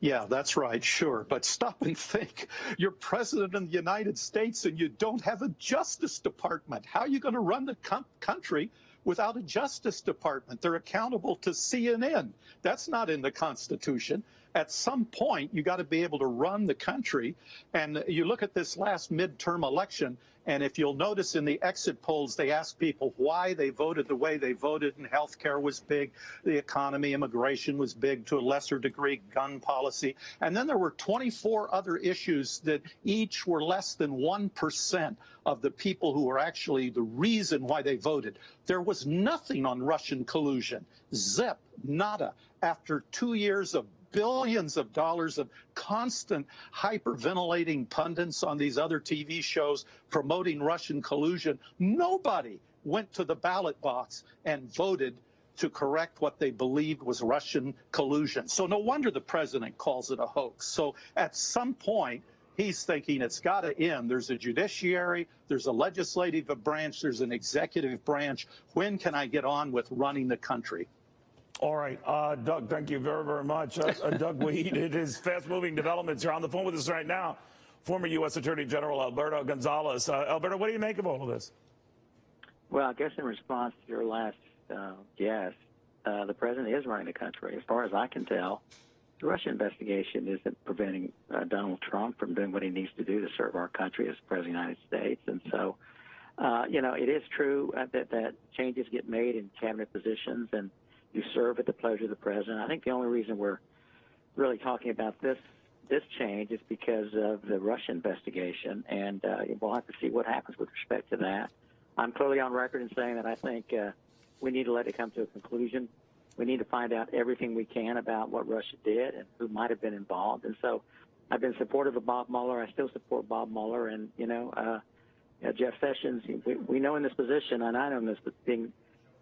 Yeah, that's right, sure. But stop and think. You're president of the United States and you don't have a Justice Department. How are you going to run the country without a Justice Department? They're accountable to CNN. That's not in the Constitution. At some point, you got to be able to run the country. And you look at this last midterm election, and if you'll notice in the exit polls, they ask people why they voted the way they voted, and health care was big, the economy, immigration was big, to a lesser degree, gun policy. And then there were 24 other issues that each were less than 1% of the people who were actually the reason why they voted. There was nothing on Russian collusion. Zip, nada. After 2 years of billions of dollars of constant hyperventilating pundits on these other TV shows promoting Russian collusion, nobody went to the ballot box and voted to correct what they believed was Russian collusion. So no wonder the president calls it a hoax. So at some point, he's thinking it's got to end. There's a judiciary, there's a legislative branch, there's an executive branch. When can I get on with running the country? All right, Doug, thank you very, very much. Doug Weed, it is fast-moving developments. You're on the phone with us right now. Former U.S. Attorney General Alberto Gonzales. Alberto, what do you make of all of this? Well, I guess in response to your last guess, the president is running the country. As far as I can tell, the Russia investigation isn't preventing Donald Trump from doing what he needs to do to serve our country as president of the United States. And so, it is true that changes get made in cabinet positions and you serve at the pleasure of the president. I think the only reason we're really talking about this change is because of the Russia investigation, and we'll have to see what happens with respect to that. I'm clearly on record in saying that I think we need to let it come to a conclusion. We need to find out everything we can about what Russia did and who might have been involved. And so I've been supportive of Bob Mueller. I still support Bob Mueller. And, Jeff Sessions, we know in this position, and I know in this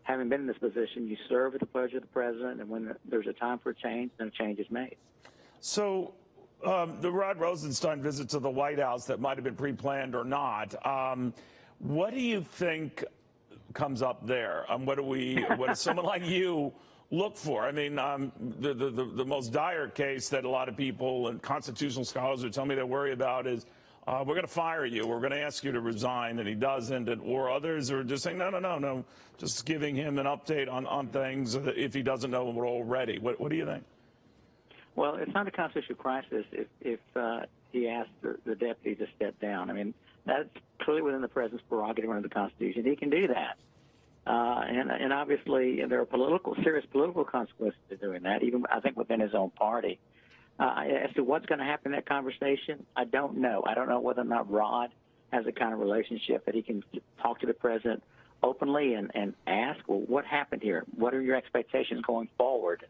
having been in this position, you serve at the pleasure of the president, and when there's a time for a change, then a change is made. So the Rod Rosenstein visit to the White House that might have been pre-planned or not, what do you think comes up there? What does someone like you look for? I mean, the most dire case that a lot of people and constitutional scholars are telling me they worry about is we're going to fire you. We're going to ask you to resign, and he doesn't. Or others are just saying, no, just giving him an update on things if he doesn't know it already. What do you think? Well, it's not a constitutional crisis if he asked the deputy to step down. I mean, that's clearly within the president's prerogative under the Constitution. He can do that. And obviously, there are serious political consequences to doing that, even, I think, within his own party. As to what's going to happen in that conversation, I don't know. I don't know whether or not Rod has a kind of relationship that he can talk to the president openly and ask, well, what happened here? What are your expectations going forward?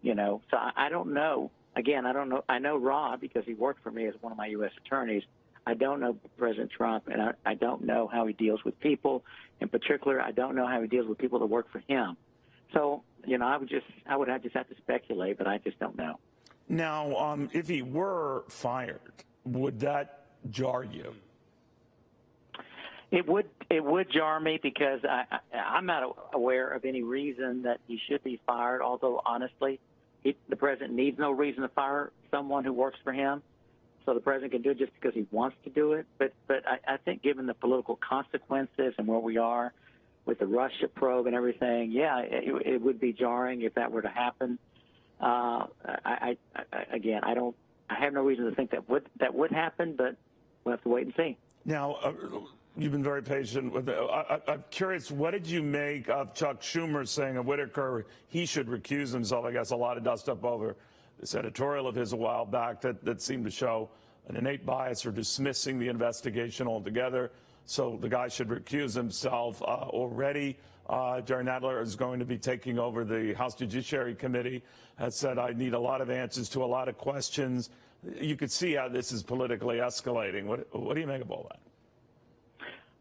So I don't know. Again, I don't know. I know Rod because he worked for me as one of my U.S. attorneys. I don't know President Trump, and I don't know how he deals with people. In particular, I don't know how he deals with people that work for him. So, I would just have to speculate, but I just don't know. Now, if he were fired, would that jar you? It would jar me because I'm not aware of any reason that he should be fired, although, honestly, the president needs no reason to fire someone who works for him. So the president can do it just because he wants to do it. But I think given the political consequences and where we are with the Russia probe and everything, yeah, it would be jarring if that were to happen. I have no reason to think that would happen, but we'll have to wait and see. Now, you've been very patient with it. I'm curious, what did you make of Chuck Schumer saying of Whitaker he should recuse himself? I guess a lot of dust up over this editorial of his a while back that seemed to show an innate bias or dismissing the investigation altogether. So the guy should recuse himself already. Jerry Nadler is going to be taking over the House Judiciary Committee, has said, I need a lot of answers to a lot of questions. You could see how this is politically escalating. What do you make of all that?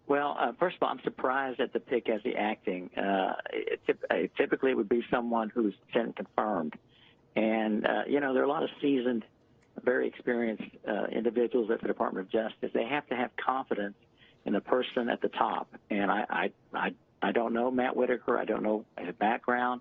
Well, first of all, I'm surprised at the pick as the acting. Typically, it would be someone who's been confirmed. And, there are a lot of seasoned, very experienced individuals at the Department of Justice. They have to have confidence in the person at the top. And I I don't know Matt Whitaker. I don't know his background,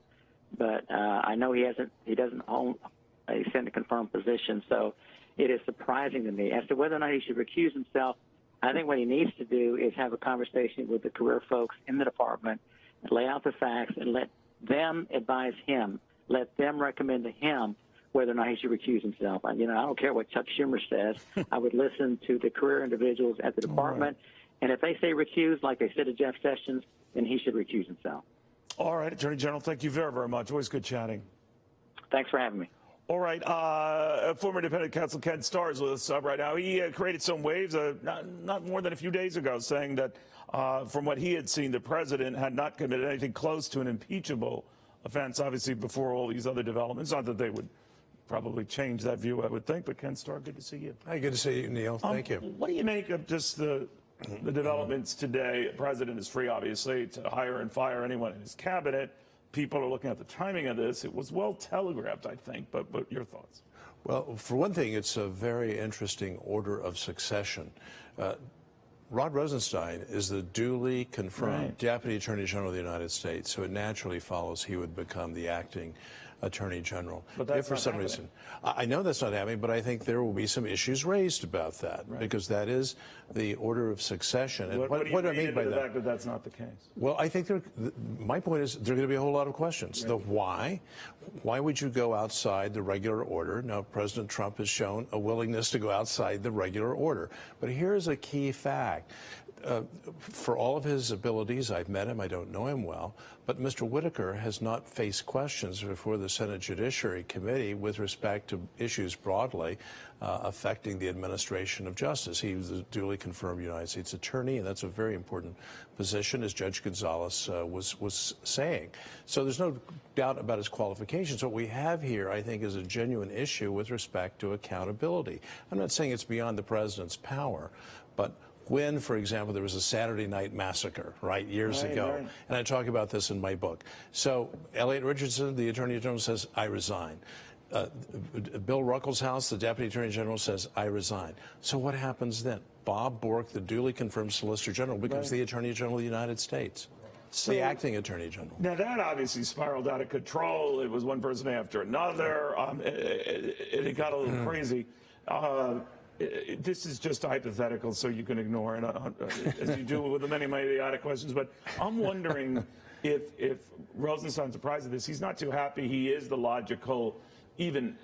but I know he doesn't hold a Senate-confirmed position. So it is surprising to me as to whether or not he should recuse himself. I think what he needs to do is have a conversation with the career folks in the department, and lay out the facts, and let them advise him. Let them recommend to him whether or not he should recuse himself. I don't care what Chuck Schumer says. I would listen to the career individuals at the department. And if they say recuse, like they said to Jeff Sessions, then he should recuse himself. All right, Attorney General, thank you very, very much. Always good chatting. Thanks for having me. All right, former independent counsel Ken Starr is with us right now. He created some waves not more than a few days ago, saying that from what he had seen, the president had not committed anything close to an impeachable offense, obviously, before all these other developments. Not that they would probably change that view, I would think. But Ken Starr, good to see you. Hi, good to see you, Neil. Thank you. What do you make of just the developments today? The president is free, obviously, to hire and fire anyone in his cabinet. People are looking at the timing of this. It was well telegraphed, I think, but your thoughts? Well, for one thing, it's a very interesting order of succession. Rod Rosenstein is the duly confirmed Deputy Attorney General of the United States, so it naturally follows he would become the acting Attorney General. But that's if for some reason, I know that's not happening, but I think there will be some issues raised about that, because that is the order of succession. And what do I mean by that? The fact that that's not the case? Well, I think my point is there are going to be a whole lot of questions. The why would you go outside the regular order? Now, President Trump has shown a willingness to go outside the regular order. But here's a key fact. For all of his abilities, I've met him, I don't know him well, but Mr. Whitaker has not faced questions before the Senate Judiciary Committee with respect to issues broadly affecting the administration of justice. He was a duly confirmed United States attorney, and that's a very important position, as Judge Gonzalez was saying. So there's no doubt about his qualifications. What we have here, I think, is a genuine issue with respect to accountability. I'm not saying it's beyond the president's power, but when, for example, there was a Saturday night massacre, years ago, and I talk about this in my book. So Elliot Richardson, the Attorney General, says, I resign. Bill Ruckelshaus, the Deputy Attorney General, says, I resign. So what happens then? Bob Bork, the duly confirmed Solicitor General, becomes the Attorney General of the United States. So, the acting Attorney General. Now, that obviously spiraled out of control. It was one person after another. It got a little crazy. This is just hypothetical, so you can ignore it, as you do with many idiotic questions. But I'm wondering if Rosenstein's surprised at this. He's not too happy. He is the logical, even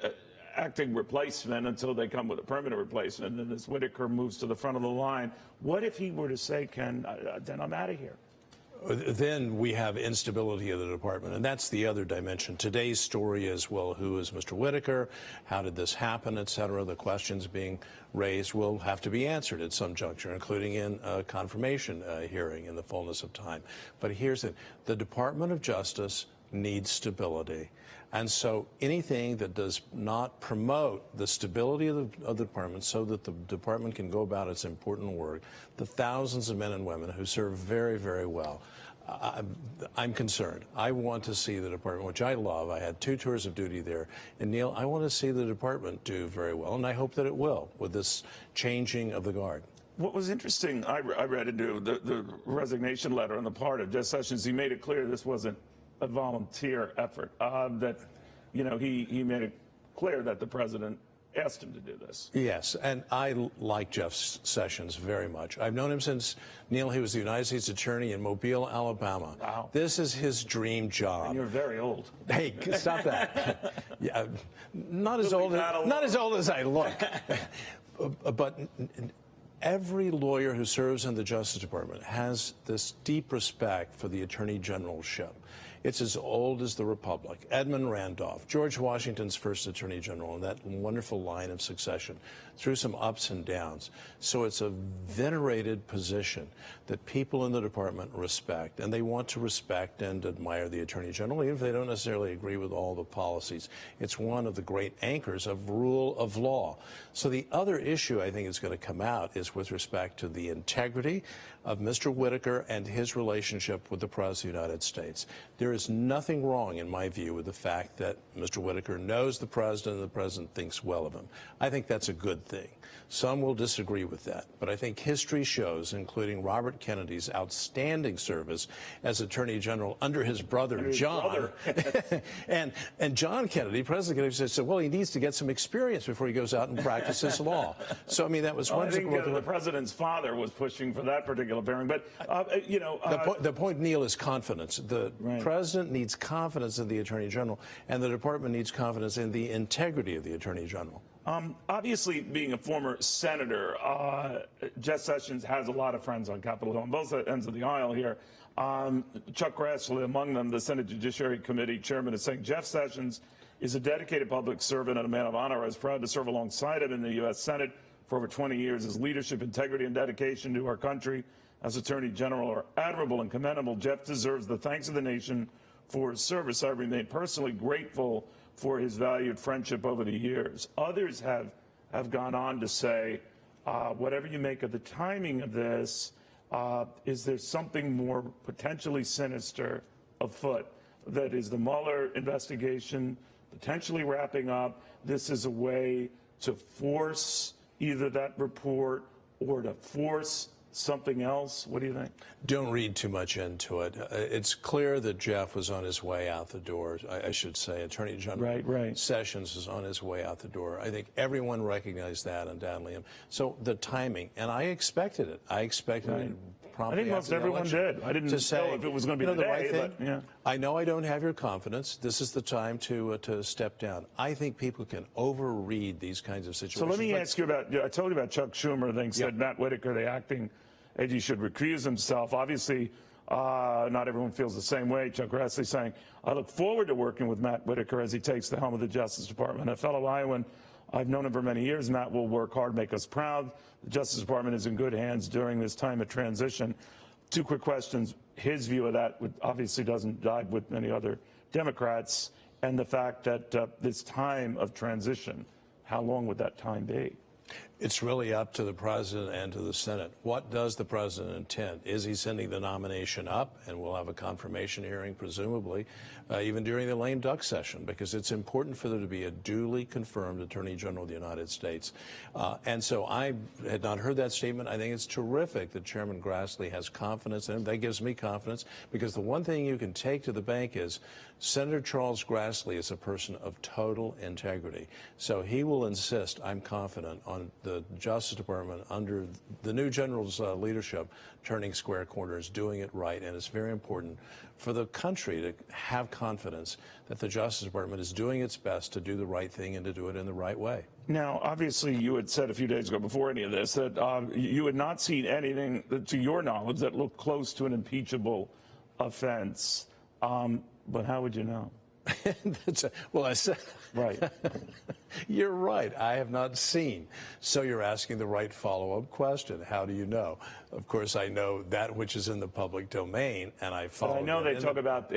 acting replacement until they come with a permanent replacement. And as Whitaker moves to the front of the line, what if he were to say, Ken, then I'm out of here? Then we have instability of the department, and that's the other dimension. Today's story is, well, who is Mr. Whitaker? How did this happen, et cetera? The questions being raised will have to be answered at some juncture, including in a confirmation hearing in the fullness of time. But here's it. The Department of Justice needs stability. And so anything that does not promote the stability of the department so that the department can go about its important work, the thousands of men and women who serve very, very well, I'm concerned. I want to see the department, which I love. I had 2 tours of duty there. And, Neil, I want to see the department do very well, and I hope that it will with this changing of the guard. What was interesting, I read into the resignation letter on the part of Jeff Sessions. He made it clear this wasn't a volunteer effort, that, he made it clear that the president asked him to do this. Yes, and I like Jeff Sessions very much. I've known him since, Neil, he was the United States Attorney in Mobile, Alabama. Wow. This is his dream job. And you're very old. Hey, stop that. Yeah, not as old as I look. But every lawyer who serves in the Justice Department has this deep respect for the Attorney Generalship. It's as old as the Republic. Edmund Randolph, George Washington's first Attorney General, in that wonderful line of succession, through some ups and downs. So it's a venerated position that people in the department respect, and they want to respect and admire the Attorney General, even if they don't necessarily agree with all the policies. It's one of the great anchors of rule of law. So the other issue I think is going to come out is with respect to the integrity of Mr. Whitaker and his relationship with the President of the United States. There there is nothing wrong, in my view, with the fact that Mr. Whitaker knows the president and the president thinks well of him. I think that's a good thing. Some will disagree with that, but I think history shows, including Robert Kennedy's outstanding service as Attorney General under his brother John, and John Kennedy, President Kennedy, said, well, he needs to get some experience before he goes out and practices law. So I mean, that was one. I think the president's father was pushing for that particular pairing, but you know, the point, Neil, is confidence. The president needs confidence in the Attorney General, and the department needs confidence in the integrity of the Attorney General. Obviously, being a former senator, Jeff Sessions has a lot of friends on Capitol Hill on both ends of the aisle here. Chuck Grassley among them, the Senate Judiciary Committee chairman, is saying Jeff Sessions is a dedicated public servant and a man of honor. I was proud to serve alongside him in the U.S. Senate for over 20 years. His leadership, integrity, and dedication to our country as Attorney General are admirable and commendable. Jeff deserves the thanks of the nation for his service. I remain personally grateful for his valued friendship over the years. Others have gone on to say, whatever you make of the timing of this, is there something more potentially sinister afoot? That is the Mueller investigation potentially wrapping up. This is a way to force either that report or to force something else. What do you think? Don't read too much into it. It's clear that Jeff was on his way out the door. I should say Attorney General Sessions is on his way out the door. I think everyone recognized that, undoubtedly. So the timing, and I expected it. I expected it. I think most everyone did. I didn't know if it was going to be today, but yeah. I know I don't have your confidence. This is the time to step down. I think people can overread these kinds of situations. So let me ask you about, I told you about Chuck Schumer thinks that Matt Whitaker, the acting AG, should recuse himself. Obviously, not everyone feels the same way. Chuck Grassley saying, I look forward to working with Matt Whitaker as he takes the helm of the Justice Department. A fellow Iowan, I've known him for many years. Matt will work hard, make us proud. The Justice Department is in good hands during this time of transition. Two quick questions. His view of that obviously doesn't jive with many other Democrats, and the fact that this time of transition, how long would that time be? It's really up to the president and to the Senate. What does the president intend? Is he sending the nomination up? And we'll have a confirmation hearing, presumably, even during the lame duck session, because it's important for there to be a duly confirmed Attorney General of the United States. And so I had not heard that statement. I think it's terrific that Chairman Grassley has confidence in him. That gives me confidence, because the one thing you can take to the bank is Senator Charles Grassley is a person of total integrity. So he will insist, I'm confident, on the Justice Department under the new general's leadership turning square corners, doing it right. And it's very important for the country to have confidence that the Justice Department is doing its best to do the right thing and to do it in the right way. Now, obviously, you had said a few days ago, before any of this, that you had not seen anything, to your knowledge, that looked close to an impeachable offense. But how would you know? Well, I said, right. You're right. I have not seen. So you're asking the right follow-up question. How do you know? Of course, I know that which is in the public domain, and I follow. But I know they talk about.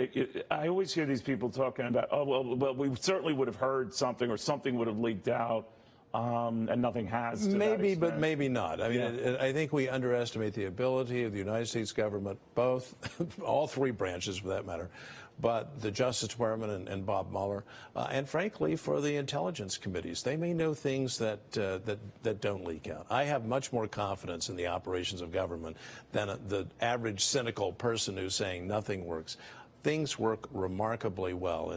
I always hear these people talking about, oh, well, we certainly would have heard something, or something would have leaked out. And nothing has. Maybe, but maybe not. I mean, I think we underestimate the ability of the United States government, both, all three branches for that matter, but the Justice Department and Bob Mueller, and frankly, for the intelligence committees. They may know things that don't leak out. I have much more confidence in the operations of government than the average cynical person who's saying nothing works. Things work remarkably well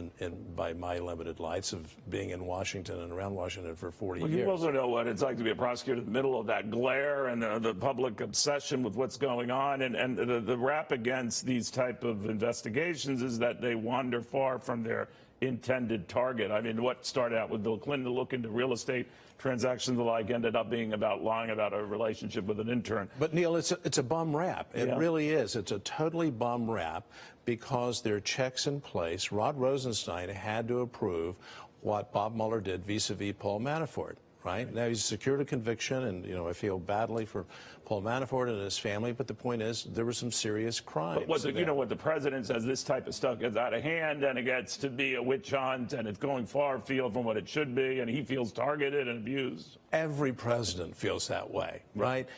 by my limited lights of being in Washington and around Washington for 40 years. You also know what it's like to be a prosecutor in the middle of that glare and the public obsession with what's going on. And the rap against these type of investigations is that they wander far from their intended target. I mean, what started out with Bill Clinton to look into real estate transactions alike ended up being about lying about a relationship with an intern. But, Neil, it's a bum rap. It really is. It's a totally bum rap because there are checks in place. Rod Rosenstein had to approve what Bob Mueller did vis-a-vis Paul Manafort. Right? Now, he's secured a conviction, and, you know, I feel badly for Paul Manafort and his family, but the point is there were some serious crimes. But you know what the president says, this type of stuff gets out of hand, and it gets to be a witch hunt, and it's going far afield from what it should be, and he feels targeted and abused. Every president feels that way, right?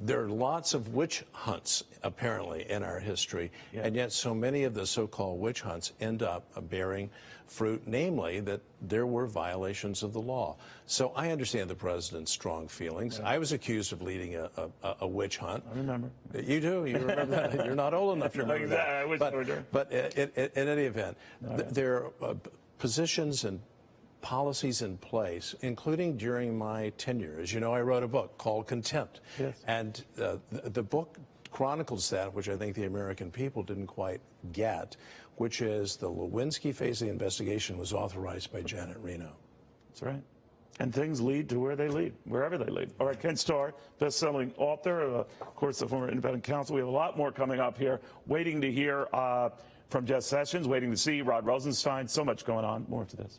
There are lots of witch hunts, apparently, in our history, and yet so many of the so-called witch hunts end up bearing fruit, namely that there were violations of the law. So I understand the president's strong feelings. I was accused of leading a witch hunt. I remember. You do? You remember that? You're not old enough to remember that. But in any event, there are positions and policies in place, including during my tenure. As you know, I wrote a book called Contempt. Yes. And the book chronicles that, which I think the American people didn't quite get, which is the Lewinsky phase of the investigation was authorized by Janet Reno. That's right. And things lead to where they lead, wherever they lead. All right, Ken Starr, best-selling author, of course, the former independent counsel. We have a lot more coming up here, waiting to hear from Jeff Sessions, waiting to see Rod Rosenstein. So much going on. More to this.